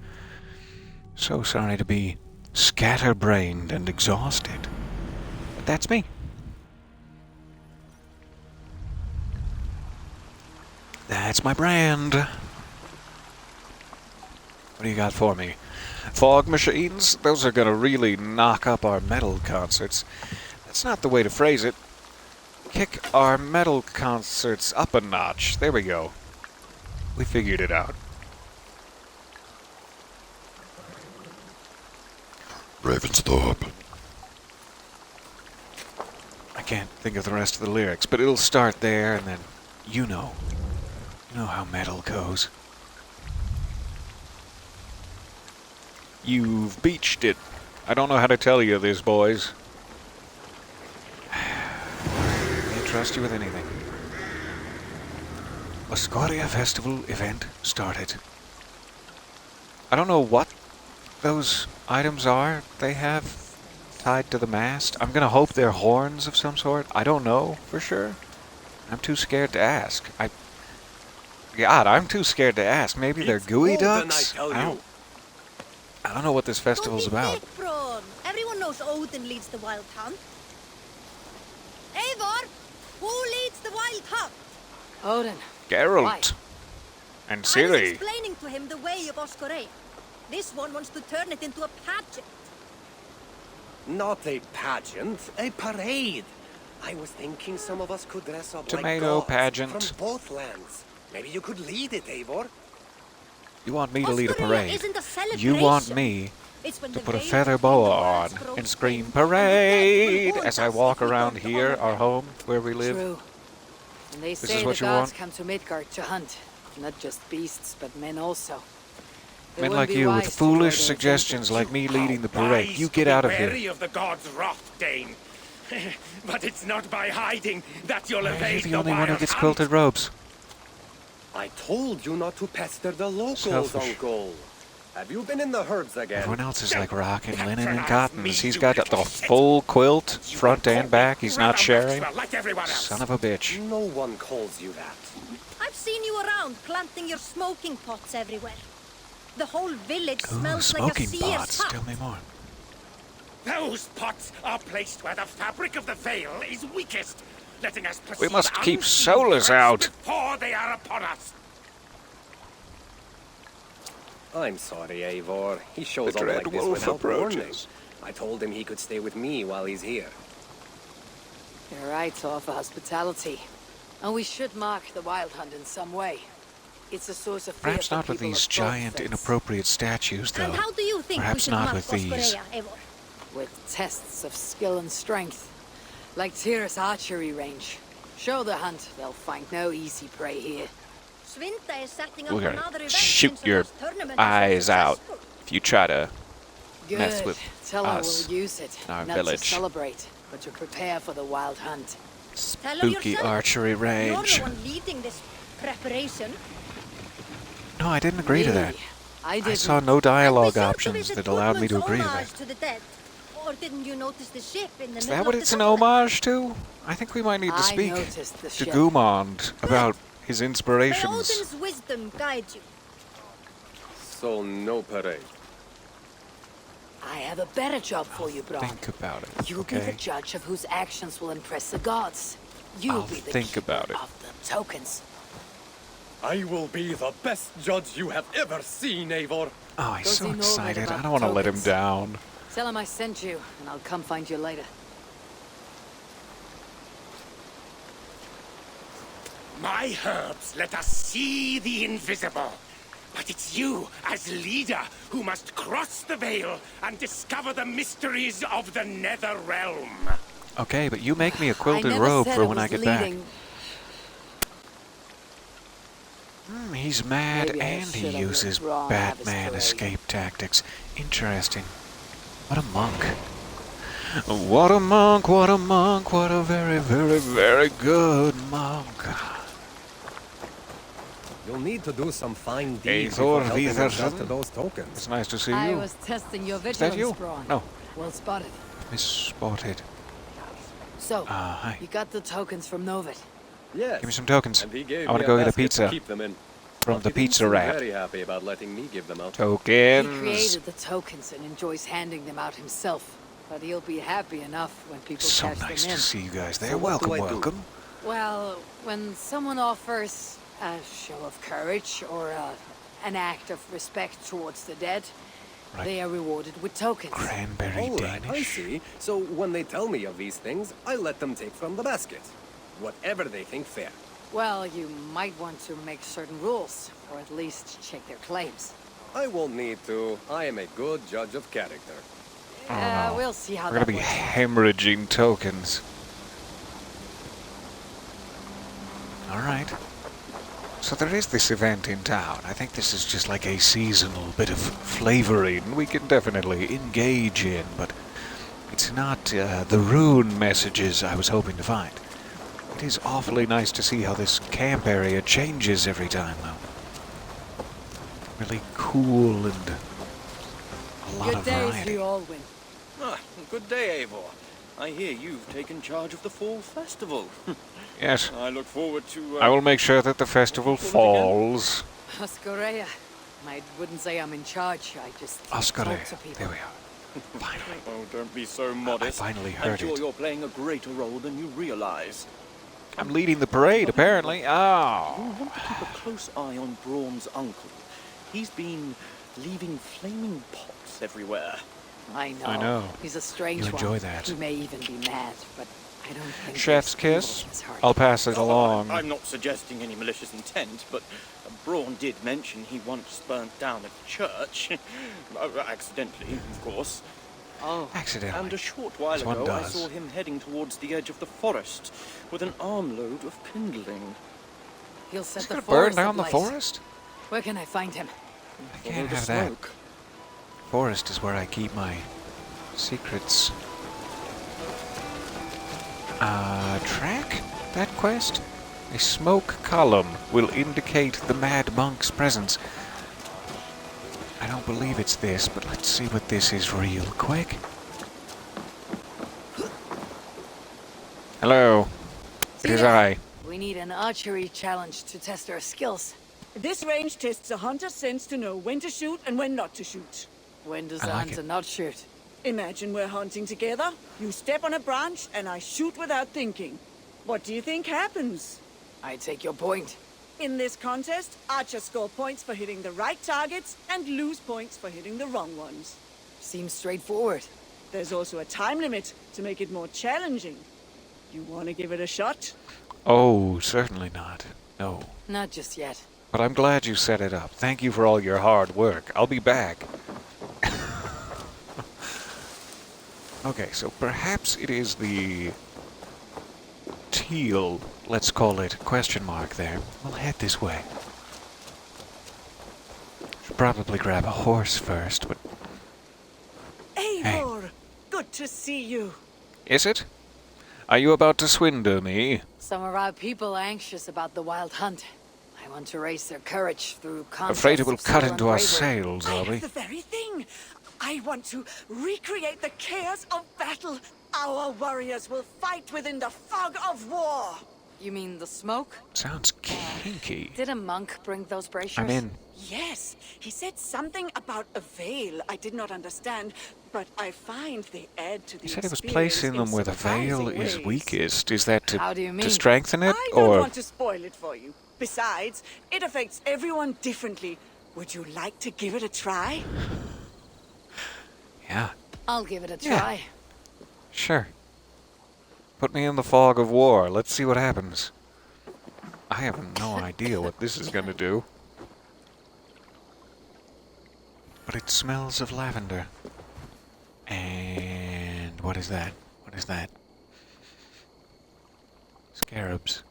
So sorry to be scatterbrained and exhausted. But that's me. That's my brand. What do you got for me? Fog machines? Those are gonna really knock up our metal concerts. That's not the way to phrase it. Kick our metal concerts up a notch. There we go. We figured it out. Ravensthorpe. I can't think of the rest of the lyrics, but it'll start there and then you know. You know how metal goes. You've beached it. I don't know how to tell you this, boys. Can't trust you with anything. A Scoria Festival event started. I don't know what those items are they have tied to the mast. I'm gonna hope they're horns of some sort. I don't know for sure. I'm too scared to ask. God, I'm too scared to ask. Maybe they're gooey ducks? I don't know what this festival's about. Braun. Everyone knows Odin leads the wild hunt. Eivor, who leads the wild hunt? Odin. Geralt. Why? And I was Ciri. explaining to him the way of Oscorrea. This one wants to turn it into a pageant. Not a pageant, a parade. I was thinking some of us could dress up Tomato like gods pageant. from both lands. Maybe you could lead it, Eivor. You want me to lead a Oscorrea parade? isn't a You want celebration. me It's when to the put a veils feather between boa the on worlds grow and scream thin, parade and the dead will as I haunt us walk if we around don't here, honor our them. home, where we live? True. And they is say what the you gods want? come to Midgard to hunt. Not just beasts, but men also. They Men wouldn't like be you with wise to foolish throw their suggestions like me leading the How parade. wise You to get be out of wary here. of the god's wrath, Dane. But it's not by hiding that you'll You're evade the only one who wild gets hunt. quilted robes. I told you not to pester the locals, Selfish. Uncle. Have you been in the herds again? Everyone else is like rock and linen and Patronize me, cottons. He's you got little the shit. full quilt, You front can and call back. me He's not Brother sharing. Maxwell like everyone else. Son of a bitch. No one calls you that. I've seen you around planting your smoking pots everywhere. The whole village Ooh, smells like a smoking seer's pots. hut. Tell me more. Those pots are placed where the fabric of the veil is weakest, letting us perceive We must keep unseen Solus threats out. before they are upon us. I'm sorry, Eivor. He shows The up dread like this wolf without warning. approaches. I told him he could stay with me while he's here. You're right to offer hospitality. And we should mark the wild hunt in some way. It's a source of fear Perhaps for not with people these of both giant, faiths. inappropriate statues, though. And how do you think we Perhaps should not mark with these. Oscorrea, Eivor? with tests of skill and strength. Like Tyr's archery range. Show the hunt, they'll find no easy prey here. Svinta is setting up We're another gonna event shoot since the your last tournament was so eyes out successful. if you try to Good. mess with Tell her us we'll use it. in our Not village. to celebrate, but to prepare for the wild hunt. Tell her spooky yourself. archery You're range. the one leading this preparation. No, I didn't agree to that. Me? I didn't. saw no And we dialogue saw to options visit that allowed me to Goodman's agree to homage that. to the dead. Or didn't you notice the ship in the Is middle that what of it's the an tunnel? homage to? I think we might need to I speak noticed the to ship. Gumond about his May inspirations. Odin's wisdom guide you. So no parade. I have a better job for you, Bron. Think about it, You'll be the okay? judge of whose actions will impress the gods. You'll I'll be the think keeper about it. of the tokens. I will be the best judge you have ever seen, Eivor. Oh, he's Does so he know excited. about I don't want to let him tokens? down. Tell him I sent you, and I'll come find you later. My herbs let us see the invisible. But it's you, as leader, who must cross the veil and discover the mysteries of the Nether Realm. Okay, but you make me a I quilted never robe said for it when I was get leading. back. He's mad Maybe I and he should have let uses Bron have his Batman parade. escape tactics. Interesting. What a monk. What a monk, what a monk, what a very, very, very good monk. You'll need to do some fine Hey, deeds Thor before helping yourself Vidersen. to those tokens. It's nice to see I you. was testing your Is that you? vigilance, Bron. No, Well spotted. misspotted. So, Hi. you got the tokens from Novid. Yes. Give me some tokens. And he gave I want me to go get a basket to pizza keep them in. from But the he didn't pizza seem rat. very happy about letting me give them out. He Tokens. created the tokens and enjoys handing them out himself. But he'll be happy enough when people So catch nice them in. to see you guys there. So what do Welcome, I do? welcome. Well, when someone offers a show of courage or an act of respect towards the dead, Right. they are rewarded with tokens. Cranberry All right, I Danish. see. So when they tell me of these things, I let them take from the basket. Whatever they think fair. Well, you might want to make certain rules, or at least check their claims. I won't need to. I am a good judge of character. no. We'll see how We're that gonna be works out. hemorrhaging tokens. Alright. So there is this event in town. I think this is just like a seasonal bit of flavoring we can definitely engage in, but it's not the rune messages I was hoping to find. It is awfully nice to see how this camp area changes every time, though. Really cool and a lot Good of day to variety. you, Alwyn. Ah, good day, Eivor. I hear you've taken charge of the fall festival. Yes, I look forward to... I will make sure that the festival falls. Oscarea. I wouldn't say I'm in charge, I just Oscar, talk to people. there we are. Finally. Oh, don't be so modest. I finally I'm heard sure it. you're playing a greater role than you realize. I'm leading the parade, apparently. You'll Oh. want to keep a close eye on Braun's uncle. He's been leaving flaming pots everywhere. I know. I know. He's a strange You one. enjoy that. He may even be mad, but I don't think Chef's there's kiss. evil in his heart. I'll pass it Oh, along. I'm not suggesting any malicious intent, but Braun did mention he once burnt down a church. Accidentally, of course. Oh, Accidentally. And a short while As one ago, I does. saw him heading towards the edge of the forest with an armload of kindling. he'll set He's the gonna burn forest down the ablaze. forest? Where can I find him? I Follow can't the have that. smoke. Forest is where I keep my secrets. Track that quest? A smoke column will indicate the Mad Monk's presence. I don't believe it's this, but let's see what this is real quick. Hello. It is I. We need an archery challenge to test our skills. This range tests a hunter's sense to know when to shoot and when not to shoot. When does I a like hunter it. not shoot? Imagine we're hunting together, you step on a branch, and I shoot without thinking. What do you think happens? I take your point. In this contest, archers score points for hitting the right targets and lose points for hitting the wrong ones. Seems straightforward. There's also a time limit to make it more challenging. You want to give it a shot? Oh, certainly not. No. Not just yet. But I'm glad you set it up. Thank you for all your hard work. I'll be back. Okay, so perhaps it is the teal, let's call it, question mark there. We'll head this way. Should probably grab a horse first, but... Eivor, good to see you. Is it? Are you about to swindle me? Some of our people are anxious about the wild hunt. I want to raise their courage through contests Afraid it will of cut skill into and our bravery. sails, I are have we? the very thing. I want to recreate the chaos of battle. Our warriors will fight within the fog of war. You mean the smoke? Sounds kinky. Did a monk bring those braziers? I'm in. Yes, he said something about a veil I did not understand, but I find they add to the He said it was experience placing in them where the veil surprising is ways. weakest. Is that How do you to mean? strengthen it, I don't or...? want to spoil it for you. Besides, it affects everyone differently. Would you like to give it a try? Yeah, I'll give it a Yeah. try. sure. Put me in the fog of war. Let's see what happens. I have no idea what this is going to do. But it smells of lavender. And what is that? What is that? Scarabs.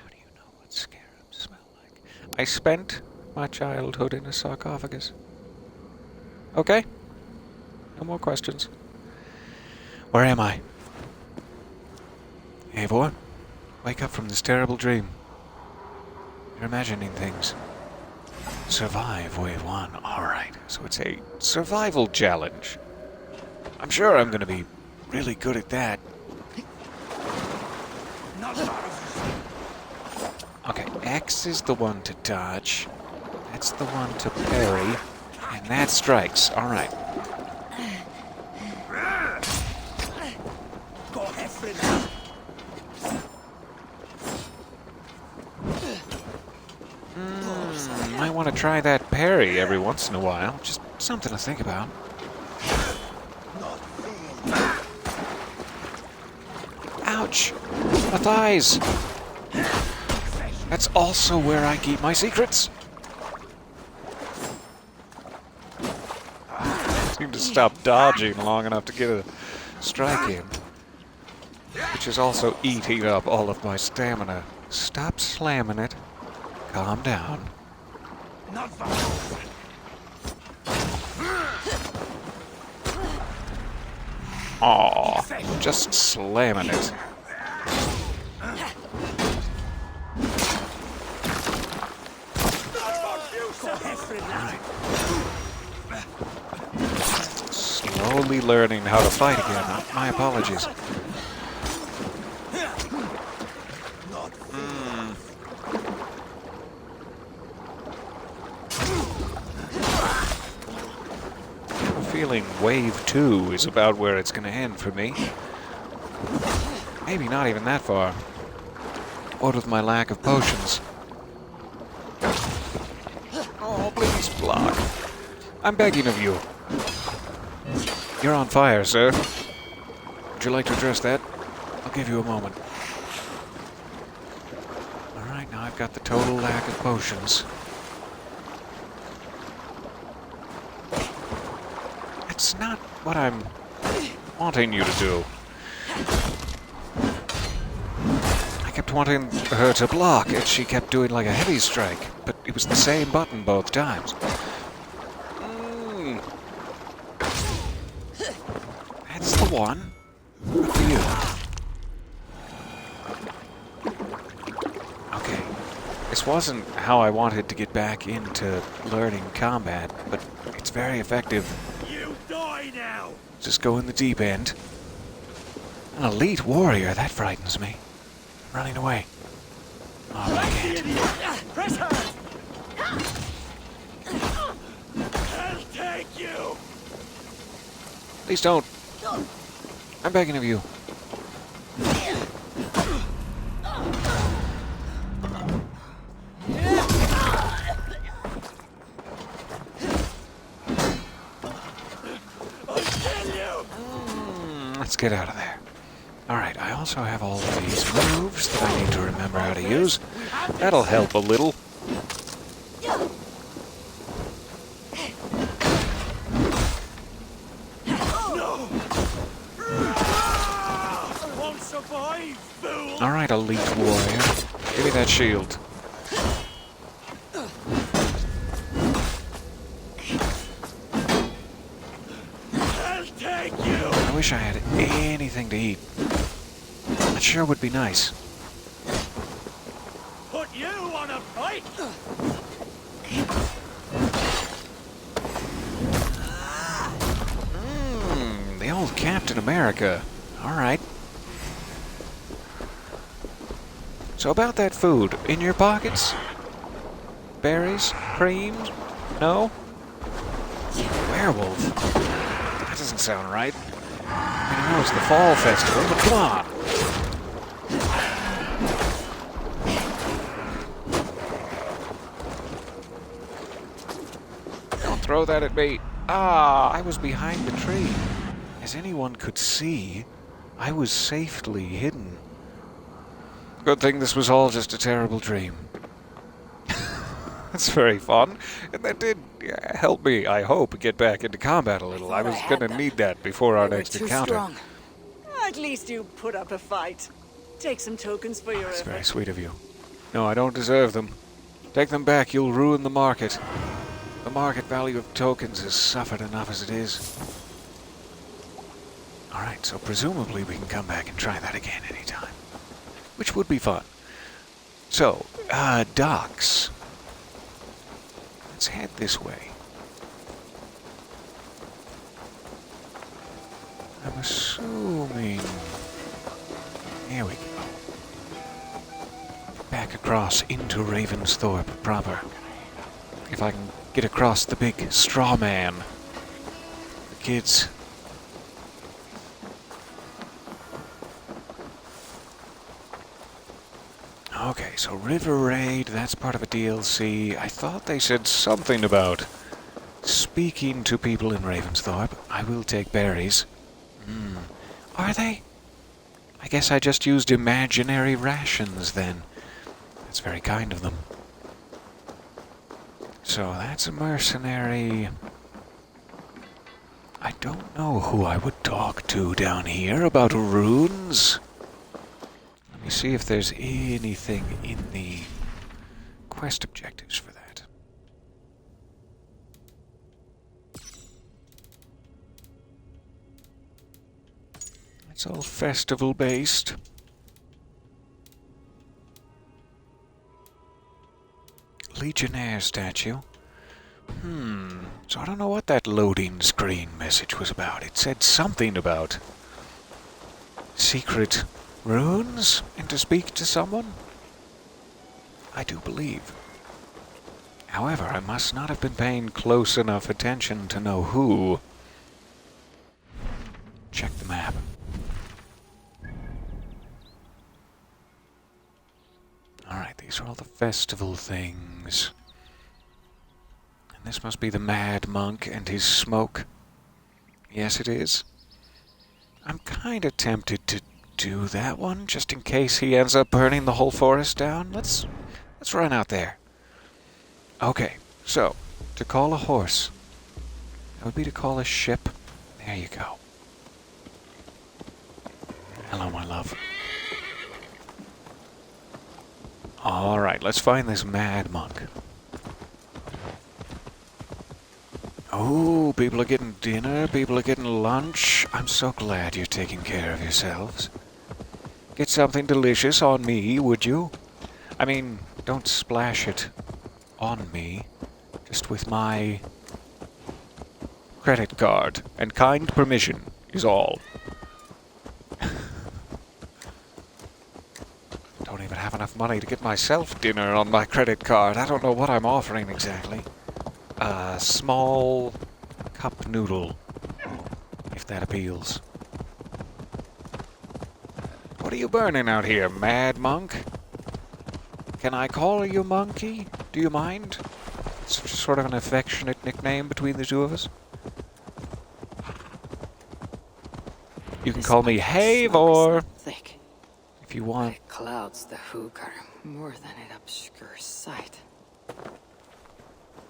How do you know what scarabs smell like? I spent my childhood in a sarcophagus. Okay. No more questions. Where am I? Eivor, wake up from this terrible dream. You're imagining things. Survive wave 1. Alright, so it's a survival challenge. I'm sure I'm going to be really good at that. Okay, X is the one to dodge. That's the one to parry. And that strikes. Alright. Might want to try that parry every once in a while. Just something to think about. Ouch! My thighs! That's also where I keep my secrets! Seem to stop dodging long enough to get a strike in. Which is also eating up all of my stamina. Stop slamming it. Calm down. Aw, just slamming it. Right. Slowly learning how to fight again. My apologies. Feeling wave 2 is about where it's going to end for me. Maybe not even that far. What with my lack of potions? Oh, please block. I'm begging of you. You're on fire, sir. Would you like to address that? I'll give you a moment. Alright, now I've got the total lack of potions. It's not what I'm wanting you to do. I kept wanting her to block, and she kept doing like a heavy strike, but it was the same button both times. That's the one. Good for you. Okay. This wasn't how I wanted to get back into learning combat, but it's very effective. Die now! Just go in the deep end. An elite warrior, that frightens me. Running away. Oh, but I can't. Press hard! I'll take you! Please don't. I'm begging of you. Let's get out of there. Alright, I also have all of these moves that I need to remember how to use. That'll help a little. Alright, elite warrior. Give me that shield. I wish I had anything to eat. That sure would be nice. Put you on a fight? The old Captain America. Alright. So about that food, in your pockets? Berries? Cream? No? Werewolf? That doesn't sound right. I know it's the fall festival, but come on! Don't throw that at me. Ah, I was behind the tree. As anyone could see, I was safely hidden. Good thing this was all just a terrible dream. That's very fun. And that did help me, I hope, get back into combat a little. I was going to need that before our next encounter. Strong. At least you put up a fight. Take some tokens for your That's effort. very sweet of you. No, I don't deserve them. Take them back, you'll ruin the market. The market value of tokens has suffered enough as it is. Alright, so presumably we can come back and try that again anytime. Which would be fun. So, docks. Let's head this way. I'm assuming... Here we go. Back across into Ravensthorpe proper. If I can get across the big straw man. The kids... Okay, so River Raid, that's part of a DLC. I thought they said something about speaking to people in Ravensthorpe. I will take berries. Are they? I guess I just used imaginary rations then. That's very kind of them. So that's a mercenary. I don't know who I would talk to down here about runes. Let me see if there's anything in the quest objectives for that. It's all festival based. Legionnaire statue. So I don't know what that loading screen message was about. It said something about secret runes and to speak to someone? I do believe. However, I must not have been paying close enough attention to know who. Check the map. Alright, these are all the festival things. And this must be the Mad Monk and his smoke. Yes, it is. I'm kind of tempted to do that one, just in case he ends up burning the whole forest down. Let's run out there. Okay, so, to call a horse. That would be to call a ship. There you go. Hello, my love. Alright, let's find this Mad Monk. Oh, people are getting dinner, people are getting lunch. I'm so glad you're taking care of yourselves. Get something delicious on me, would you? I mean, don't splash it on me. Just with my credit card and kind permission is all. Don't even have enough money to get myself dinner on my credit card. I don't know what I'm offering exactly. A small cup noodle, if that appeals. What are you burning out here, Mad Monk? Can I call you Monkey? Do you mind? It's just sort of an affectionate nickname between the two of us. You can call me Havor Thick. if you want. It clouds the hookah more than it obscures sight.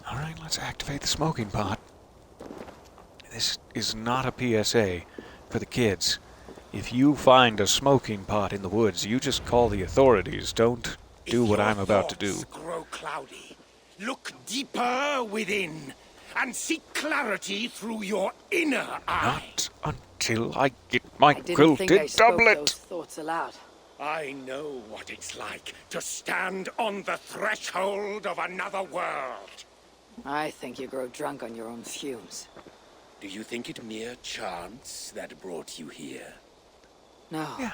Alright, let's activate the smoking pot. This is not a PSA for the kids. If you find a smoking pot in the woods, you just call the authorities. Don't do what I'm about to do. If your thoughts grow cloudy, look deeper within and seek clarity through your inner eye. Not until I get my I didn't quilted think I spoke doublet. those thoughts aloud. I know what it's like to stand on the threshold of another world. I think you grow drunk on your own fumes. Do you think it mere chance that brought you here? No. Yeah,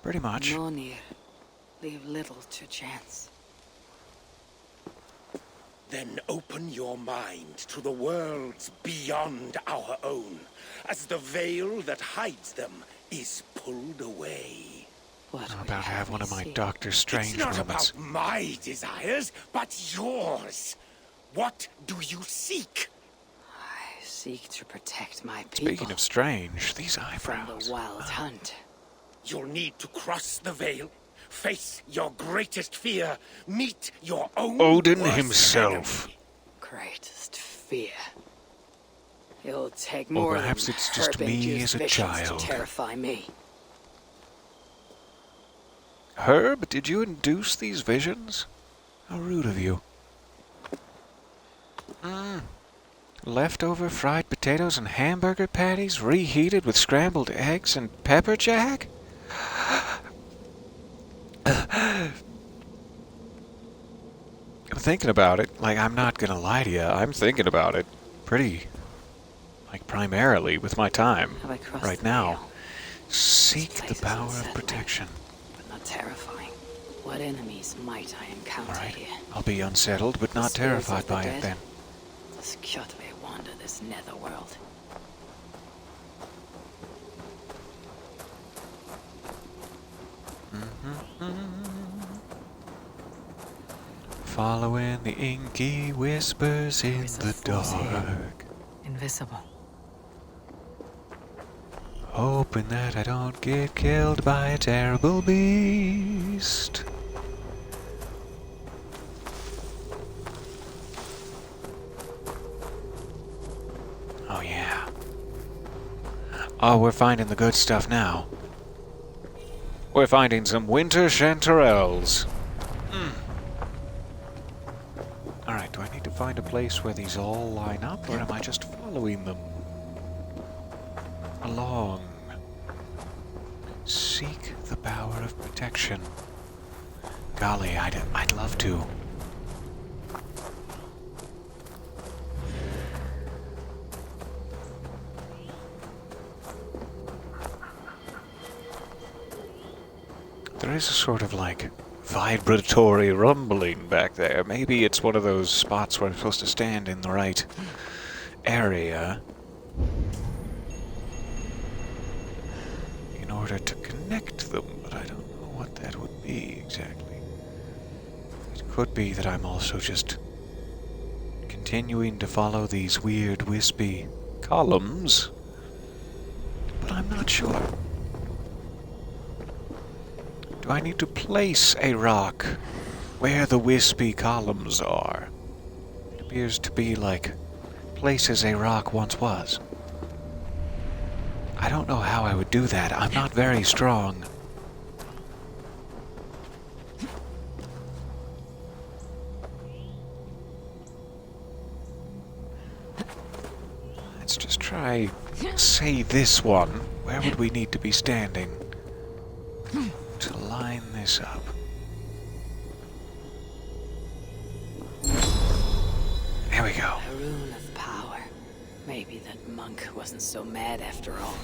pretty much. No near. Leave little to chance. Then open your mind to the worlds beyond our own, as the veil that hides them is pulled away. What I'm would about to you have one me of my see? Doctor Strange It's not moments. about my desires, but yours. What do you seek? I seek to protect my people Speaking of strange, these from eyebrows. the wild hunt. You'll need to cross the veil, face your greatest fear, meet your own Odin worst himself. enemy. Greatest fear. It'll take Or more perhaps than it's just me herb-induced as a visions child. to terrify me. Herb, did you induce these visions? How rude of you. Leftover fried potatoes and hamburger patties reheated with scrambled eggs and pepper jack? I'm thinking about it. Like, I'm not gonna lie to you. I'm thinking about it pretty, like, primarily with my time Have I crossed right the now. veil? Seek This the place is power of unsettling, protection. but not terrifying. What enemies might I encounter Alright, here? I'll be unsettled but not Spirits of terrified the by it dead? then. Does Kjotve wander this netherworld? Following the inky whispers in There's a the force here. dark. Invisible. Hoping that I don't get killed by a terrible beast. Oh yeah. Oh, we're finding the good stuff now. We're finding some winter chanterelles. Alright, do I need to find a place where these all line up, or am I just following them along? Seek the power of protection. Golly, I'd love to. There is a sort of like vibratory rumbling back there. Maybe it's one of those spots where I'm supposed to stand in the right area in order to connect them, but I don't know what that would be exactly. It could be that I'm also just continuing to follow these weird wispy columns, but I'm not sure. Do I need to place a rock where the wispy columns are? It appears to be like places a rock once was. I don't know how I would do that. I'm not very strong. Let's just try, say, this one. Where would we need to be standing to line this up? There we go. A rune of power. Maybe that monk wasn't so mad after all.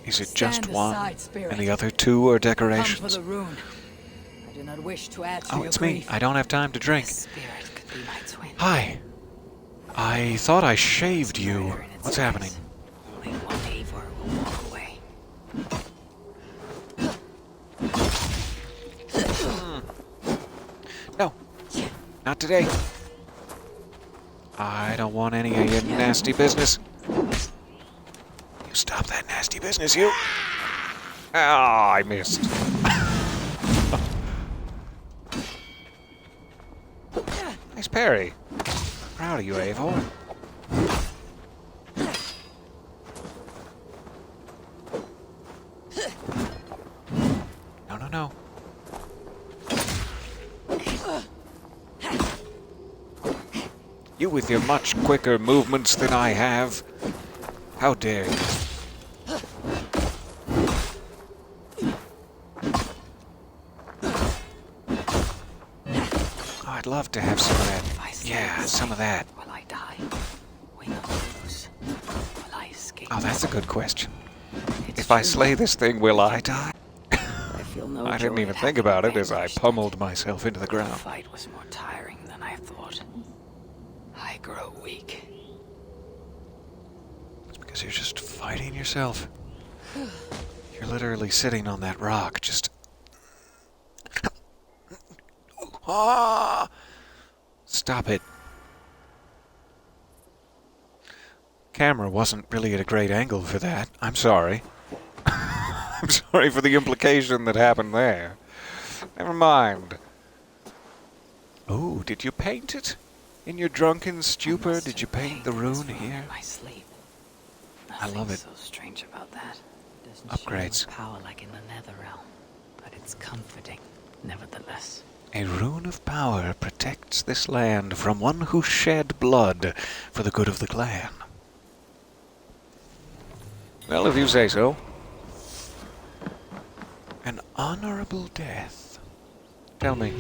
Is it just Stand one, aside, spirit. and the other two are Come for decorations? the rune. I do not wish to add to Oh, your it's me. grief. I don't have time to drink. This spirit could be my twin. Hi. I thought I shaved you. Murder in its What's happening? face. Only one Eivor will walk away. No. Not today. I don't want any of your nasty business. You stop that nasty business, you. Ah, I missed. Nice parry. Proud of you, Eivor. You with your much quicker movements than I have. How dare you? Oh, I'd love to have some of that. Yeah, some of that. Will I die? Win or lose? Will I escape? Oh, that's a good question. If I slay this thing, will I die? I feel no I didn't joy even at think having about it as I vanquished pummeled it. myself into the ground. The fight was more tiring than I thought. I grow weak. It's because you're just fighting yourself. You're literally sitting on that rock, just... Ah! Stop it. Camera wasn't really at a great angle for that. I'm sorry. I'm sorry for the implication that happened there. Never mind. Oh, did you paint it? In your drunken stupor, did you paint the rune here? My sleep. I love it. So strange about that. Doesn't Upgrades. power like in the Nether Realm, but it's comforting, nevertheless. A rune of power protects this land from one who shed blood for the good of the clan. Well, if you say so. An honorable death. Tell me.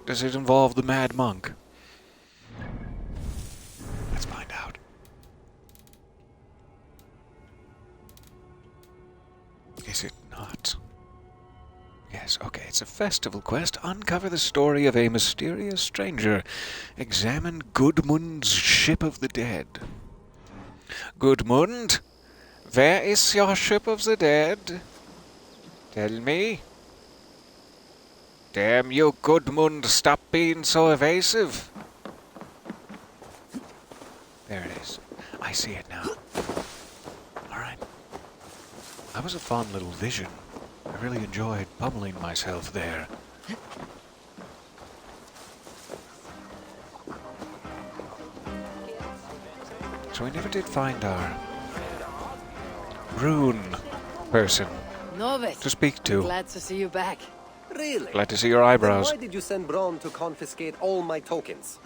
Does it involve the Mad Monk? Let's find out. Is it not? Yes, okay, it's a festival quest. Uncover the story of a mysterious stranger. Examine Gudmund's ship of the dead. Gudmund, where is your ship of the dead? Tell me. Damn you, Gudmund, stop being so evasive. There it is. I see it now. Alright. That was a fun little vision. I really enjoyed pummeling myself there. So we never did find our rune person Novit, to speak to. glad to see you back. Really? Glad to see your Then eyebrows. why did you send Braun to confiscate all my tokens?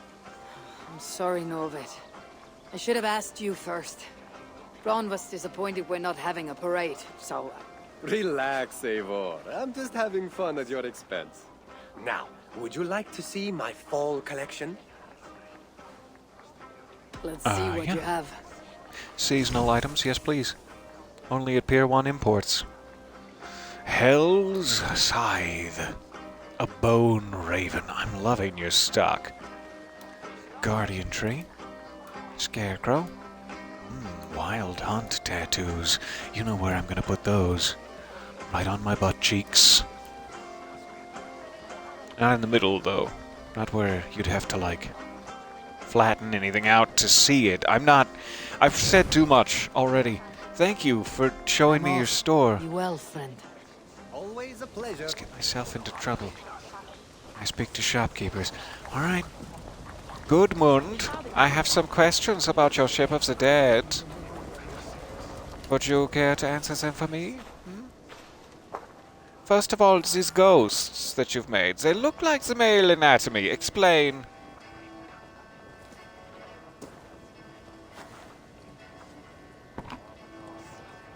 I'm sorry, Novit. I should have asked you first. Braun was disappointed we're not having a parade, so... Relax, Eivor. I'm just having fun at your expense. Now, would you like to see my fall collection? Let's see what yeah. you have. Seasonal items, yes please. Only at Pier 1 imports. Hell's Scythe. A bone raven. I'm loving your stock. Guardian tree. Scarecrow. Wild hunt tattoos. You know where I'm gonna put those. Right on my butt cheeks. Not in the middle, though. Not where you'd have to, like, flatten anything out to see it. I've said too much already. Thank you for showing me your store. Be well, friend. Always a pleasure. Let's get myself into trouble. I speak to shopkeepers. Alright. Gudmund, I have some questions about your ship of the dead. Would you care to answer them for me? First of all, these ghosts that you've made, they look like the male anatomy. Explain.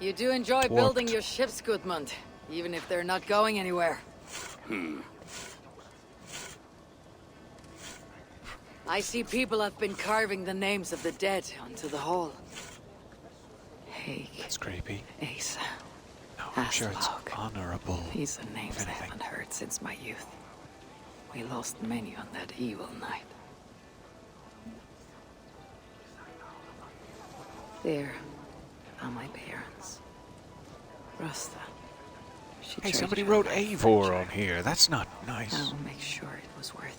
You do enjoy Warped. building your ships, Gudmund, even if they're not going anywhere. I see people have been carving the names of the dead onto the hull. Haig, That's creepy. Asa, No, I'm sure it's Aslaug. honorable. These are names I anything. haven't heard since my youth. We lost many on that evil night. There are my parents. Rasta. She Hey, traded somebody her wrote life for Eivor a on here. That's not nice. I will make sure it was worth it.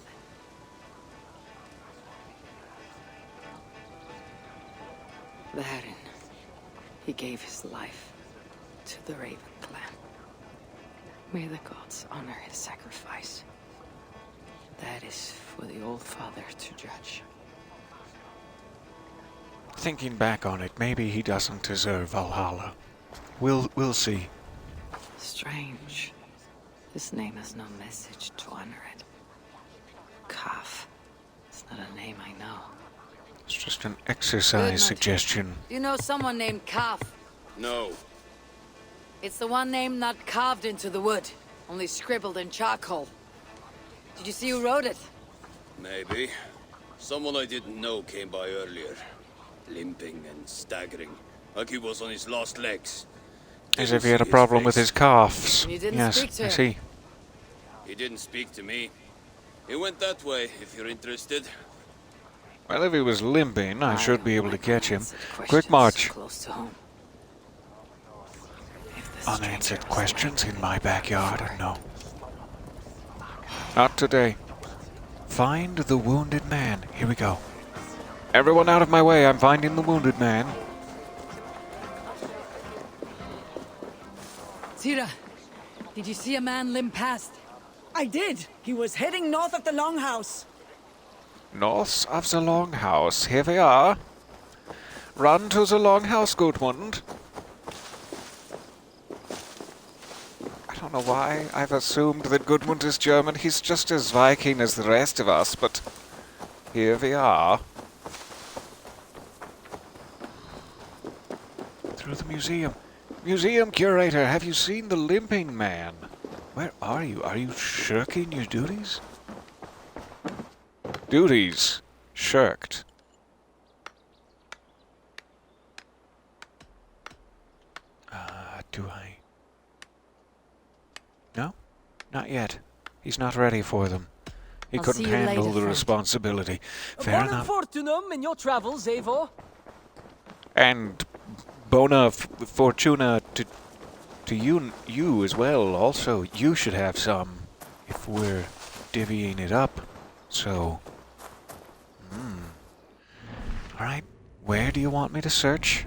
Therein, he gave his life to the Raven clan. May the gods honor his sacrifice. That is for the Old Father to judge. Thinking back on it, maybe he doesn't deserve Valhalla. We'll see. Strange. His name has no message to honor it. Calf. It's not a name I know. It's just an exercise suggestion. Do you know someone named Calf? No. It's the one name not carved into the wood, only scribbled in charcoal. Did you see who wrote it? Maybe. Someone I didn't know came by earlier. Limping and staggering, like he was on his last legs. As if he had a problem with his calves. You didn't Yes, speak to I him. see. He didn't speak to me. He went that way, if you're interested. Well, if he was limping, I should be able to catch him. Unanswered Quick questions march. Close to home. If this Unanswered stranger was questions alive, in my backyard, before. no. Not today. Find the wounded man. Here we go. Everyone out of my way, I'm finding the wounded man. Tira, did you see a man limp past? I did. He was heading north of the Longhouse. North of the Longhouse. Here we are. Run to the Longhouse, Gudmund. I don't know why I've assumed that Gudmund is German. He's just as Viking as the rest of us, but here we are. Through the museum. Museum curator, have you seen the limping man? Where are you? Are you shirking your duties? Duties shirked. Do I? No? Not yet. He's not ready for them. He I'll couldn't see you handle later, the friend. responsibility. Fair Bona enough. fortunum in your travels, Eivor. And bona fortuna to you as well. Also, you should have some if we're divvying it up. So, all right. Where do you want me to search?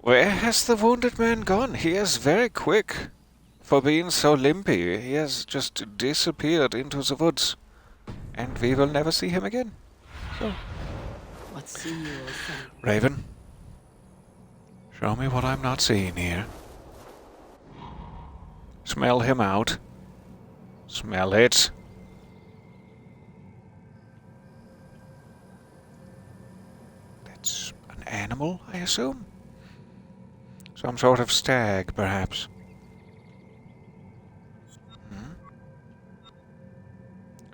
Where has the wounded man gone? He is very quick for being so limpy. He has just disappeared into the woods, and we will never see him again. So. What see you, old friend? Raven, show me what I'm not seeing here. Smell him out. Smell it. That's an animal, I assume? Some sort of stag, perhaps.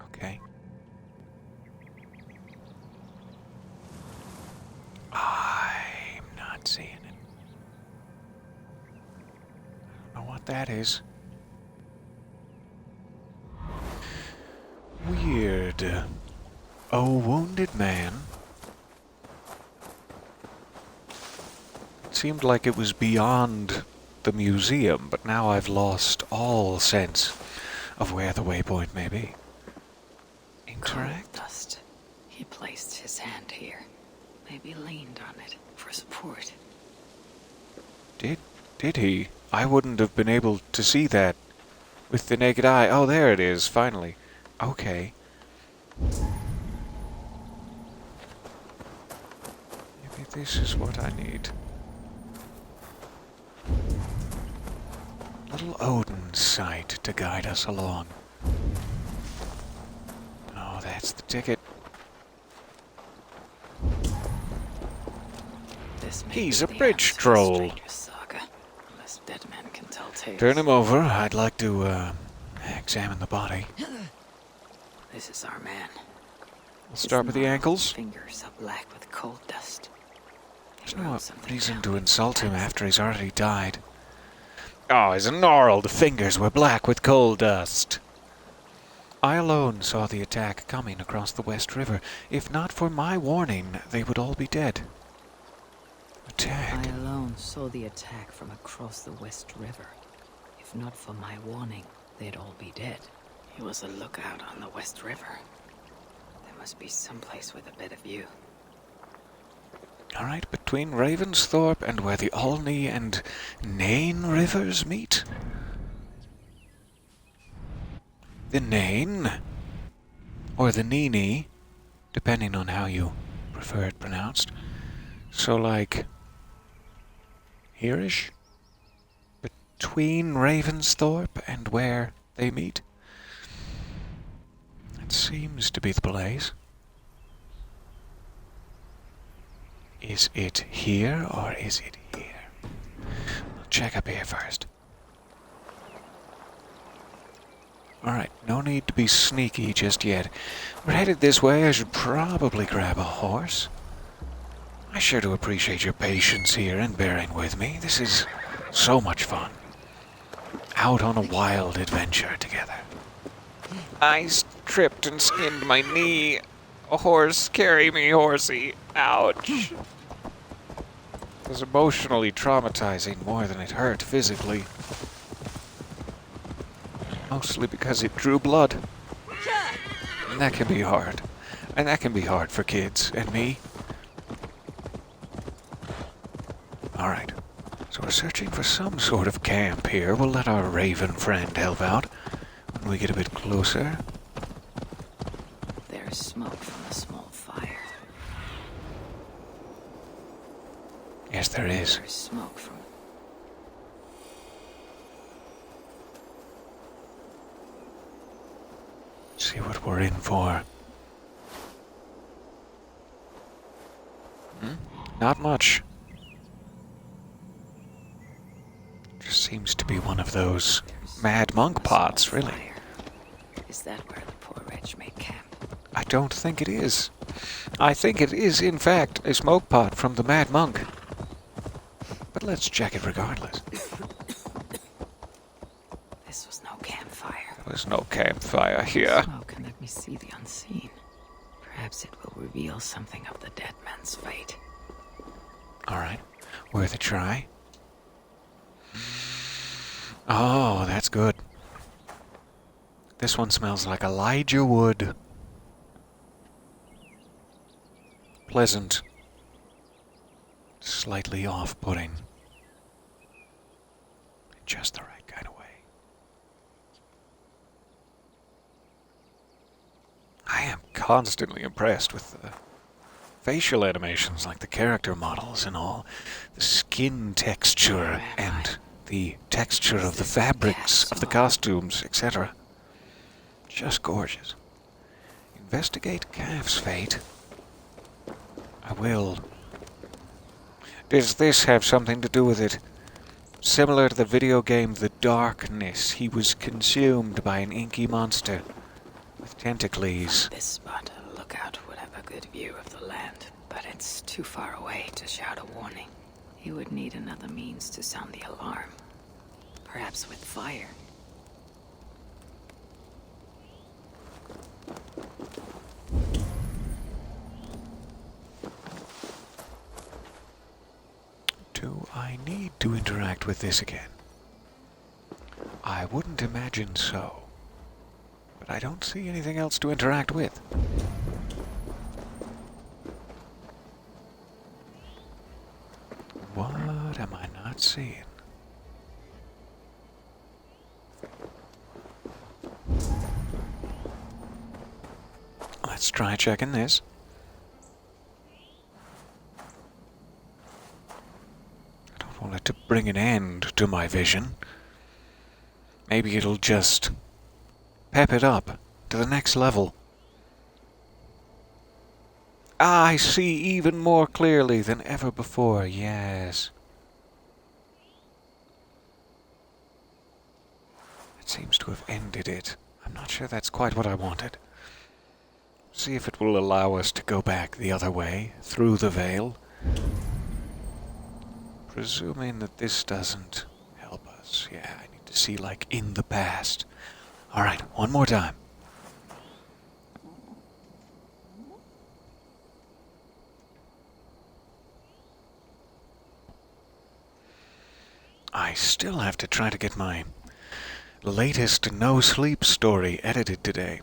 Okay. I'm not seeing it. I don't know what that is. Weird. A wounded man. It seemed like it was beyond the museum, but now I've lost all sense of where the waypoint may be. Interact? Cold dust. He placed his hand here. Maybe leaned on it for support. Did he? I wouldn't have been able to see that with the naked eye. Oh, there it is, finally. Okay. Maybe this is what I need. Little Odin's sight to guide us along. Oh, that's the ticket. This may He's be a the bridge answer to troll. Stranger's saga, unless dead men can tell tales. Turn him over. I'd like to examine the body. This is our man. We'll start with the ankles. Fingers are black with coal dust. There's no reason to insult him after he's already died. Oh, his gnarled fingers were black with coal dust. I alone saw the attack coming across the West River. If not for my warning, they would all be dead. Attack? I alone saw the attack from across the West River. If not for my warning, they'd all be dead. He was a lookout on the West River. There must be someplace with a better view. All right, between Ravensthorpe and where the Alney and Nain rivers meet. The Nain, or the Nini, depending on how you prefer it pronounced. So, like, here-ish? Between Ravensthorpe and where they meet? That seems to be the place. Is it here or is it here? I'll check up here first. Alright, no need to be sneaky just yet. We're headed this way, I should probably grab a horse. I sure do appreciate your patience here and bearing with me. This is so much fun. Out on a wild adventure together. I tripped and skinned my knee. A horse, carry me, horsey. Ouch. It was emotionally traumatizing more than it hurt physically. Mostly because it drew blood. And that can be hard. And that can be hard for kids and me. Alright, so we're searching for some sort of camp here. We'll let our raven friend help out when we get a bit closer. There's smoke from a small fire. Yes, there is. There's smoke from... See what we're in for. Not much. Just seems to be one of those mad monk pots, really. Fire. Is that where the poor wretch made camp? I don't think it is. I think it is, in fact, a smoke pot from the mad monk. But let's check it regardless. This was no campfire. There was no campfire here. Smoke and let me see the unseen. Perhaps it will reveal something of the dead man's fate. Alright, worth a try. Oh, that's good. This one smells like Elijah wood. Pleasant. Slightly off-putting. Just the right kind of way. I am constantly impressed with the facial animations, like the character models and all. The skin texture and the texture of the fabrics of the costumes, etc. Just gorgeous. Investigate calf's fate. I will. Does this have something to do with it? Similar to the video game The Darkness, he was consumed by an inky monster with tentacles. This spot, a lookout would have a good view of the land, but it's too far away to shout a warning. He would need another means to sound the alarm. Perhaps with fire. Do I need to interact with this again? I wouldn't imagine so. But I don't see anything else to interact with. What am I not seeing? Let's try checking this. I don't want it to bring an end to my vision. Maybe it'll just pep it up to the next level. Ah, I see even more clearly than ever before, yes. It seems to have ended it. I'm not sure that's quite what I wanted. See if it will allow us to go back the other way, through the veil. Presuming that this doesn't help us. Yeah, I need to see, like, in the past. Alright, one more time. I still have to try to get my latest no-sleep story edited today.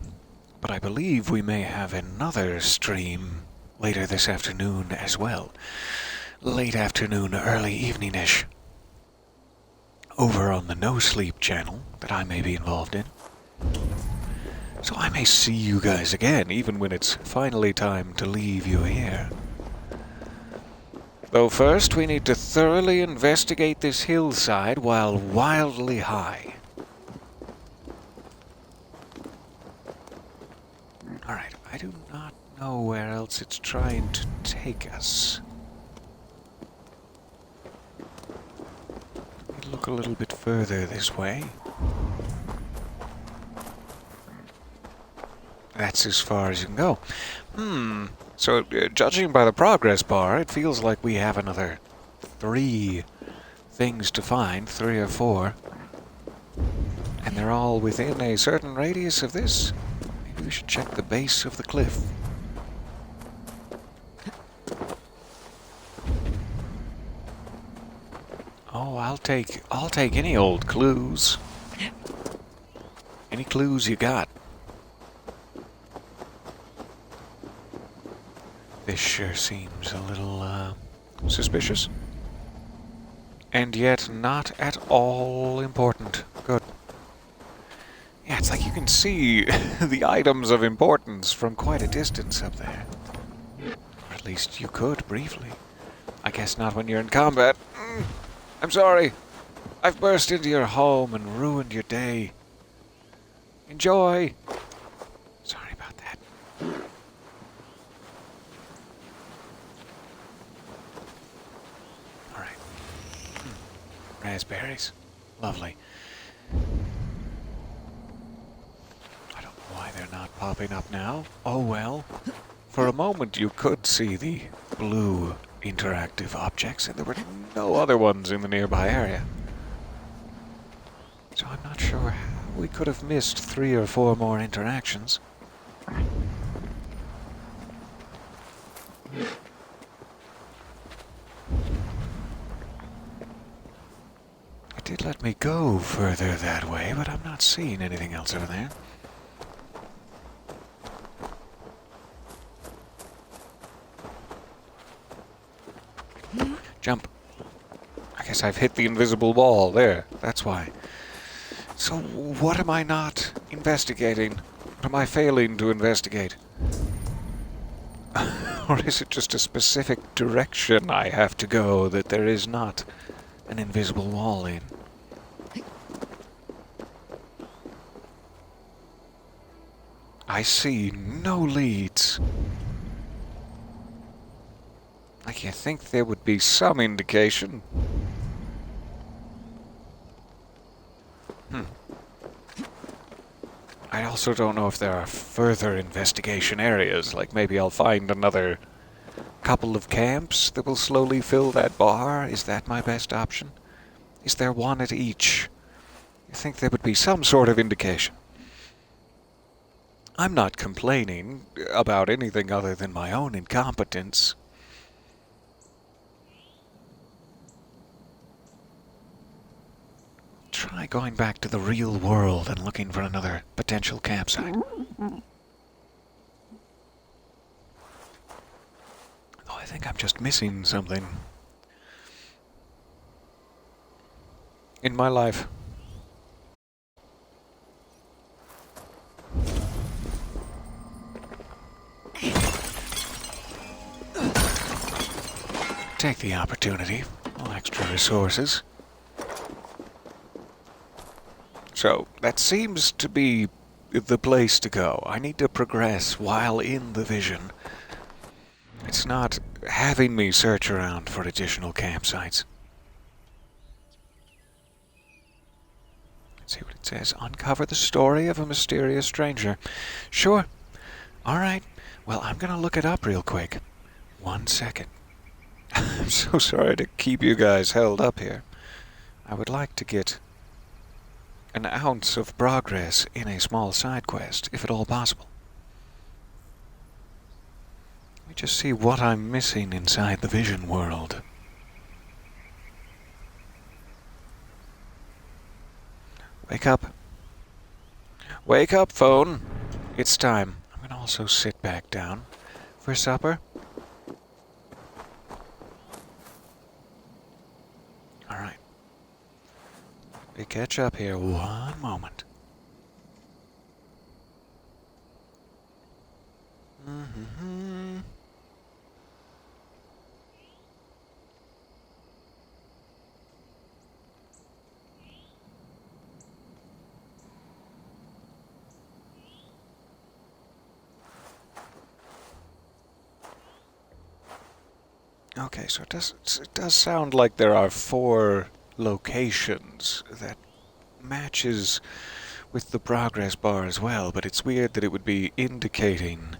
But I believe we may have another stream later this afternoon as well. Late afternoon, early evening-ish. Over on the No Sleep channel that I may be involved in. So I may see you guys again, even when it's finally time to leave you here. Though first we need to thoroughly investigate this hillside while wildly high. I do not know where else it's trying to take us. Let me look a little bit further this way. That's as far as you can go. So, judging by the progress bar, it feels like we have another 3 things to find, 3 or 4. And they're all within a certain radius of this. Maybe we should check the base of the cliff. Oh, I'll take any old clues. Any clues you got. This sure seems a little, suspicious. And yet not at all important. Good. Yeah, it's like you can see the items of importance from quite a distance up there. Or at least you could, briefly. I guess not when you're in combat. I'm sorry. I've burst into your home and ruined your day. Enjoy. Sorry about that. Alright. Raspberries. Lovely. I don't know why they're not popping up now. Oh well. For a moment you could see the blue interactive objects, and there were no other ones in the nearby area. So I'm not sure how we could have missed 3 or 4 more interactions. It did let me go further that way, but I'm not seeing anything else over there. Jump. I guess I've hit the invisible wall there. That's why. So what am I not investigating? What am I failing to investigate? Or is it just a specific direction I have to go that there is not an invisible wall in? I see no leads. Like, you think there would be some indication. I also don't know if there are further investigation areas, like maybe I'll find another couple of camps that will slowly fill that bar. Is that my best option? Is there one at each? You think there would be some sort of indication? I'm not complaining about anything other than my own incompetence. Try going back to the real world and looking for another potential campsite. Though I think I'm just missing something in my life. Take the opportunity. All extra resources. So, that seems to be the place to go. I need to progress while in the vision. It's not having me search around for additional campsites. Let's see what it says. Uncover the story of a mysterious stranger. Sure. Alright. Well, I'm gonna look it up real quick. 1 second. I'm so sorry to keep you guys held up here. I would like to get an ounce of progress in a small side quest, if at all possible. Let me just see what I'm missing inside the vision world. Wake up. Wake up, phone. It's time. I'm going to also sit back down for supper. Alright. We catch up here 1 moment. Okay, so it does sound like there are 4 locations that matches with the progress bar as well, but it's weird that it would be indicating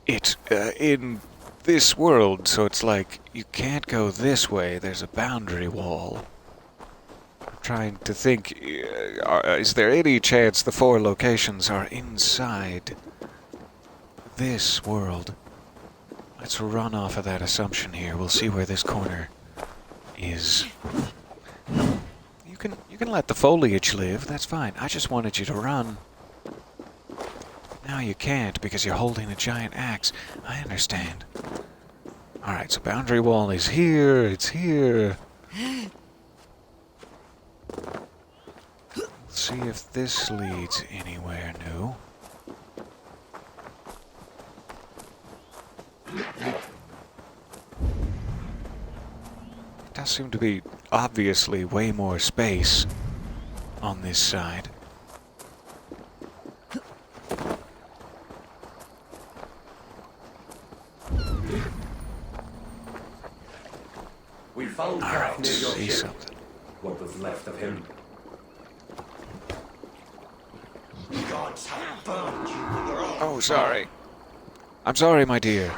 it in this world, so it's like you can't go this way, there's a boundary wall. I'm trying to think, is there any chance the 4 locations are inside this world? Let's run off of that assumption here. We'll see where this corner is. You can let the foliage live, that's fine. I just wanted you to run. Now you can't because you're holding a giant axe. I understand. Alright, so boundary wall is here, it's here. Let's see if this leads anywhere new. It does seem to be obviously way more space on this side. We found Alright, near your see ship. something. What was left of him. Gods have burned you with their own. Oh, sorry. I'm sorry, my dear.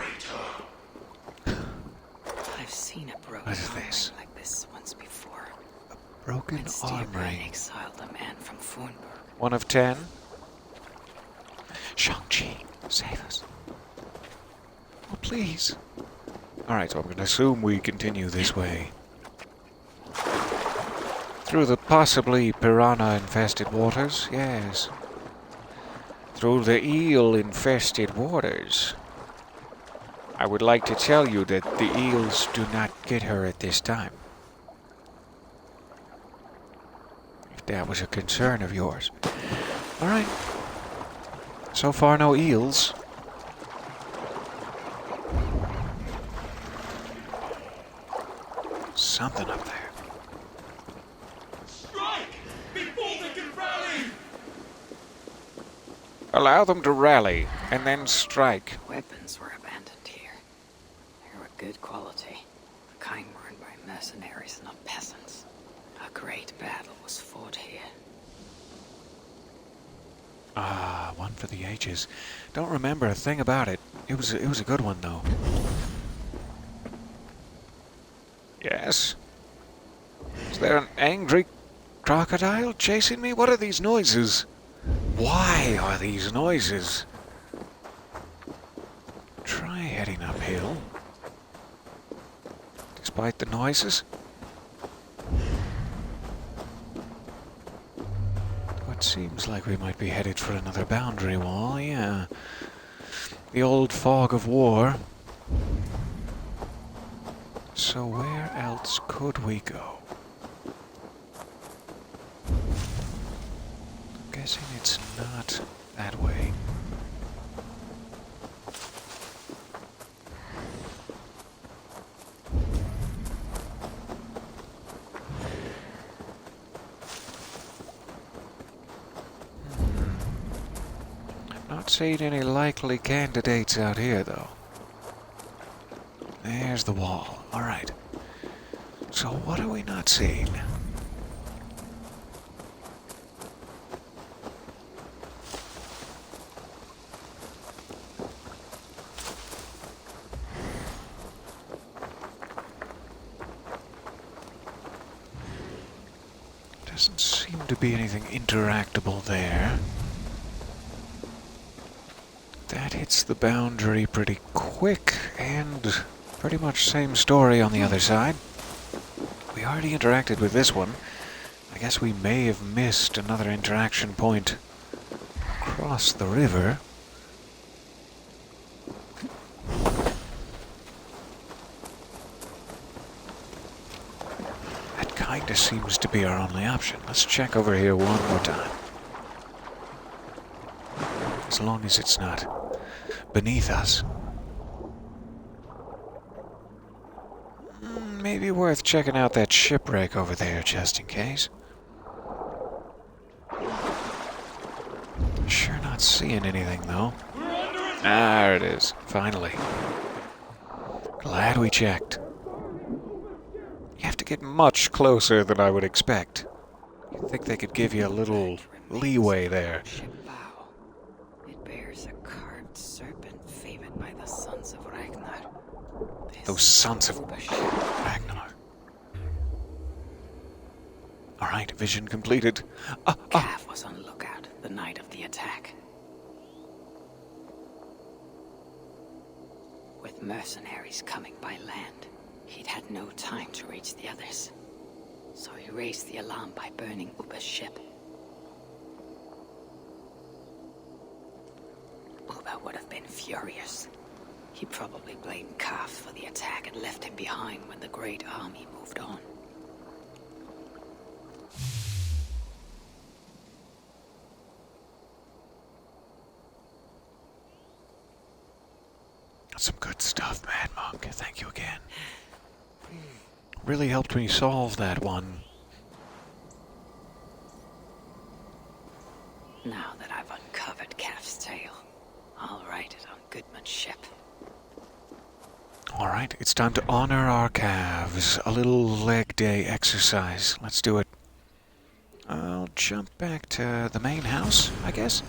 I've seen a broken What is armory this? like this once before. Broken When Steelbrand armory. exiled a man from Foonburg. 1 of 10. Shang-Chi, save us. Oh, please. Alright, so I'm going to assume we continue this way. Through the possibly piranha-infested waters, yes. Through the eel-infested waters. I would like to tell you that the eels do not get her at this time. If that was a concern of yours. Alright. So far, no eels. Something up there. Strike! Before they can rally! Allow them to rally, and then strike. Weapons were abandoned here. They were good quality, the kind worn by mercenaries, not peasants. A great battle was fought here. Ah, one for the ages. Don't remember a thing about it. It was a good one, though. Yes? Is there an angry crocodile chasing me? What are these noises? Why are these noises? Try heading uphill. Despite the noises. It seems like we might be headed for another boundary wall, yeah. The old fog of war. So where else could we go? I'm guessing it's not that way. Not seeing any likely candidates out here, though. There's the wall. All right. So what are we not seeing? Doesn't seem to be anything interactable there. That hits the boundary pretty quick, and pretty much same story on the other side. We already interacted with this one. I guess we may have missed another interaction point across the river. That kinda seems to be our only option. Let's check over here one more time. As long as it's not beneath us. Maybe worth checking out that shipwreck over there, just in case. Sure not seeing anything, though. There it is, finally. Glad we checked. You have to get much closer than I would expect. You'd think they could give you a little leeway there. Ship bow. It bears a carved serpent favored by the sons of Ragnar. Those sons of Ragnar. Alright, vision completed. Cav was on lookout the night of the attack. With mercenaries coming by land, he'd had no time to reach the others. So he raised the alarm by burning Ubba's ship. Ubba would have been furious. He probably blamed Kaf for the attack and left him behind when the great army moved on. That's some good stuff, Mad Monk. Thank you again. Really helped me solve that one. Now that I've uncovered Kaf's tale, I'll write it on Goodman's ship. Alright, it's time to honor our calves. A little leg day exercise. Let's do it. I'll jump back to the main house, I guess.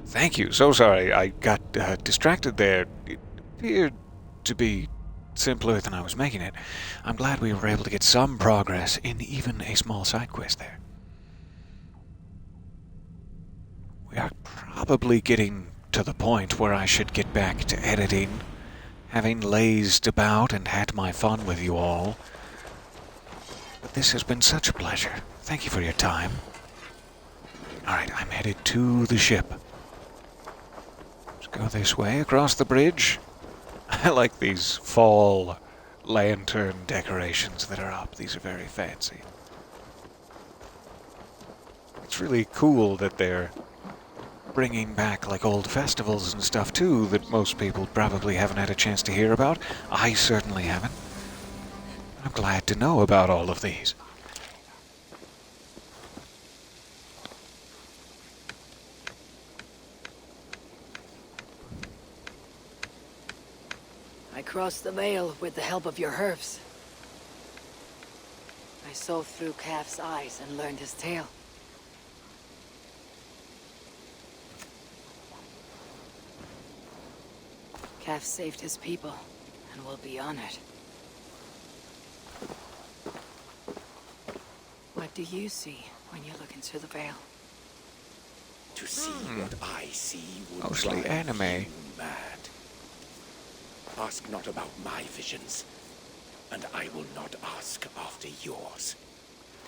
Thank you. So sorry. I got distracted there. It appeared to be simpler than I was making it. I'm glad we were able to get some progress in even a small side quest there. We are probably getting to the point where I should get back to editing, having lazed about and had my fun with you all. But this has been such a pleasure. Thank you for your time. Alright, I'm headed to the ship. Let's go this way, across the bridge. I like these fall lantern decorations that are up. These are very fancy. It's really cool that they're bringing back like old festivals and stuff too that most people probably haven't had a chance to hear about. I certainly haven't. I'm glad to know about all of these. I crossed the veil with the help of your herbs. I saw through Kaf's eyes and learned his tale. Kaf saved his people and will be honored. What do you see when you look into the veil? To see what I see would Mostly drive anime. you mad. Ask not about my visions, and I will not ask after yours.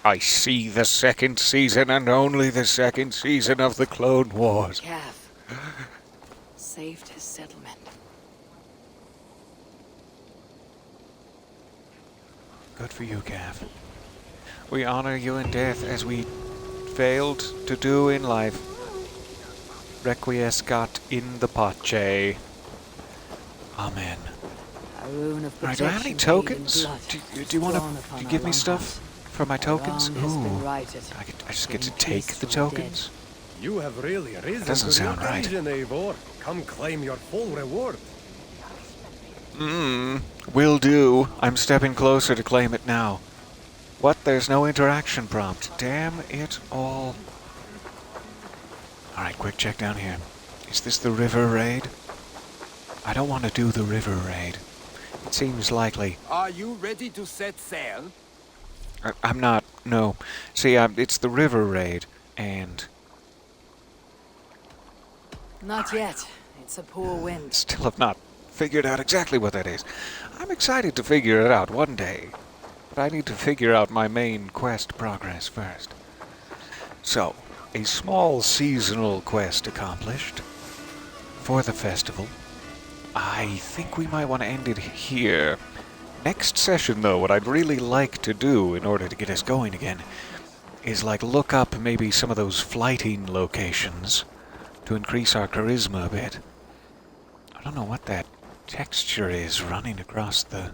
I see the second season and only the second season of the Clone Wars. Kaf saved his settlement. Good for you, Cav. We honor you in death as we failed to do in life. Requiescat in the pace. Amen. A rune of Alright, do I have any protection made in tokens? blood, Do you want drawn upon to our give me long stuff hunt. for my tokens? Wrong has been Ooh. righted. I just get to Bring take peace the from the tokens? You have really risen doesn't to the sound right. occasion, Eivor. Come claim your full reward. Will do. I'm stepping closer to claim it now. What? There's no interaction prompt. Damn it all. Alright, quick check down here. Is this the river raid? I don't want to do the river raid. It seems likely. Are you ready to set sail? I'm not. No. See, it's the river raid, and Not yet. It's a poor wind. still have not figured out exactly what that is. I'm excited to figure it out one day, but I need to figure out my main quest progress first. So, a small seasonal quest accomplished for the festival. I think we might want to end it here. Next session, though, what I'd really like to do in order to get us going again is like look up maybe some of those flighting locations to increase our charisma a bit. I don't know what that texture is running across the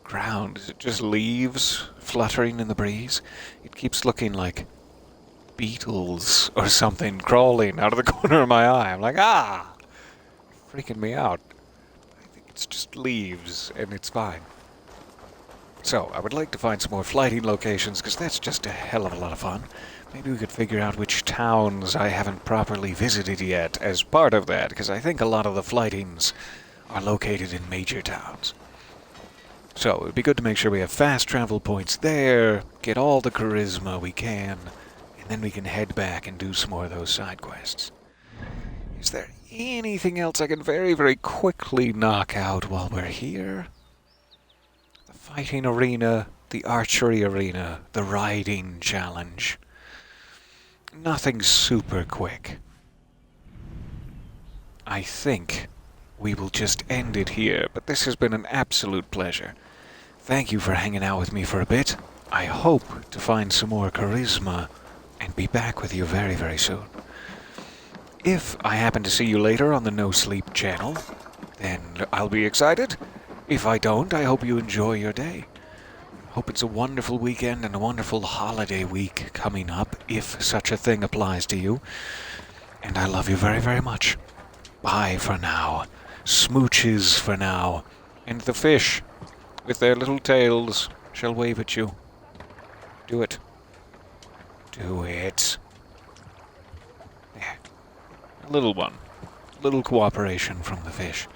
ground. Is it just leaves fluttering in the breeze? It keeps looking like beetles or something crawling out of the corner of my eye. I'm like, ah! Freaking me out. I think it's just leaves, and it's fine. So, I would like to find some more flighting locations, because that's just a hell of a lot of fun. Maybe we could figure out which towns I haven't properly visited yet as part of that, because I think a lot of the flightings are located in major towns. So, it would be good to make sure we have fast travel points there, get all the charisma we can, and then we can head back and do some more of those side quests. Is there anything else I can very, very quickly knock out while we're here? The fighting arena, the archery arena, the riding challenge. Nothing super quick. I think we will just end it here, but this has been an absolute pleasure. Thank you for hanging out with me for a bit. I hope to find some more charisma and be back with you very, very soon. If I happen to see you later on the No Sleep channel, then I'll be excited. If I don't, I hope you enjoy your day. Hope it's a wonderful weekend and a wonderful holiday week coming up, if such a thing applies to you. And I love you very, very much. Bye for now. Smooches for now. And the fish, with their little tails, shall wave at you. Do it. Do it. There. A little one. A little cooperation from the fish.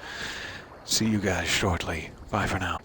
See you guys shortly. Bye for now.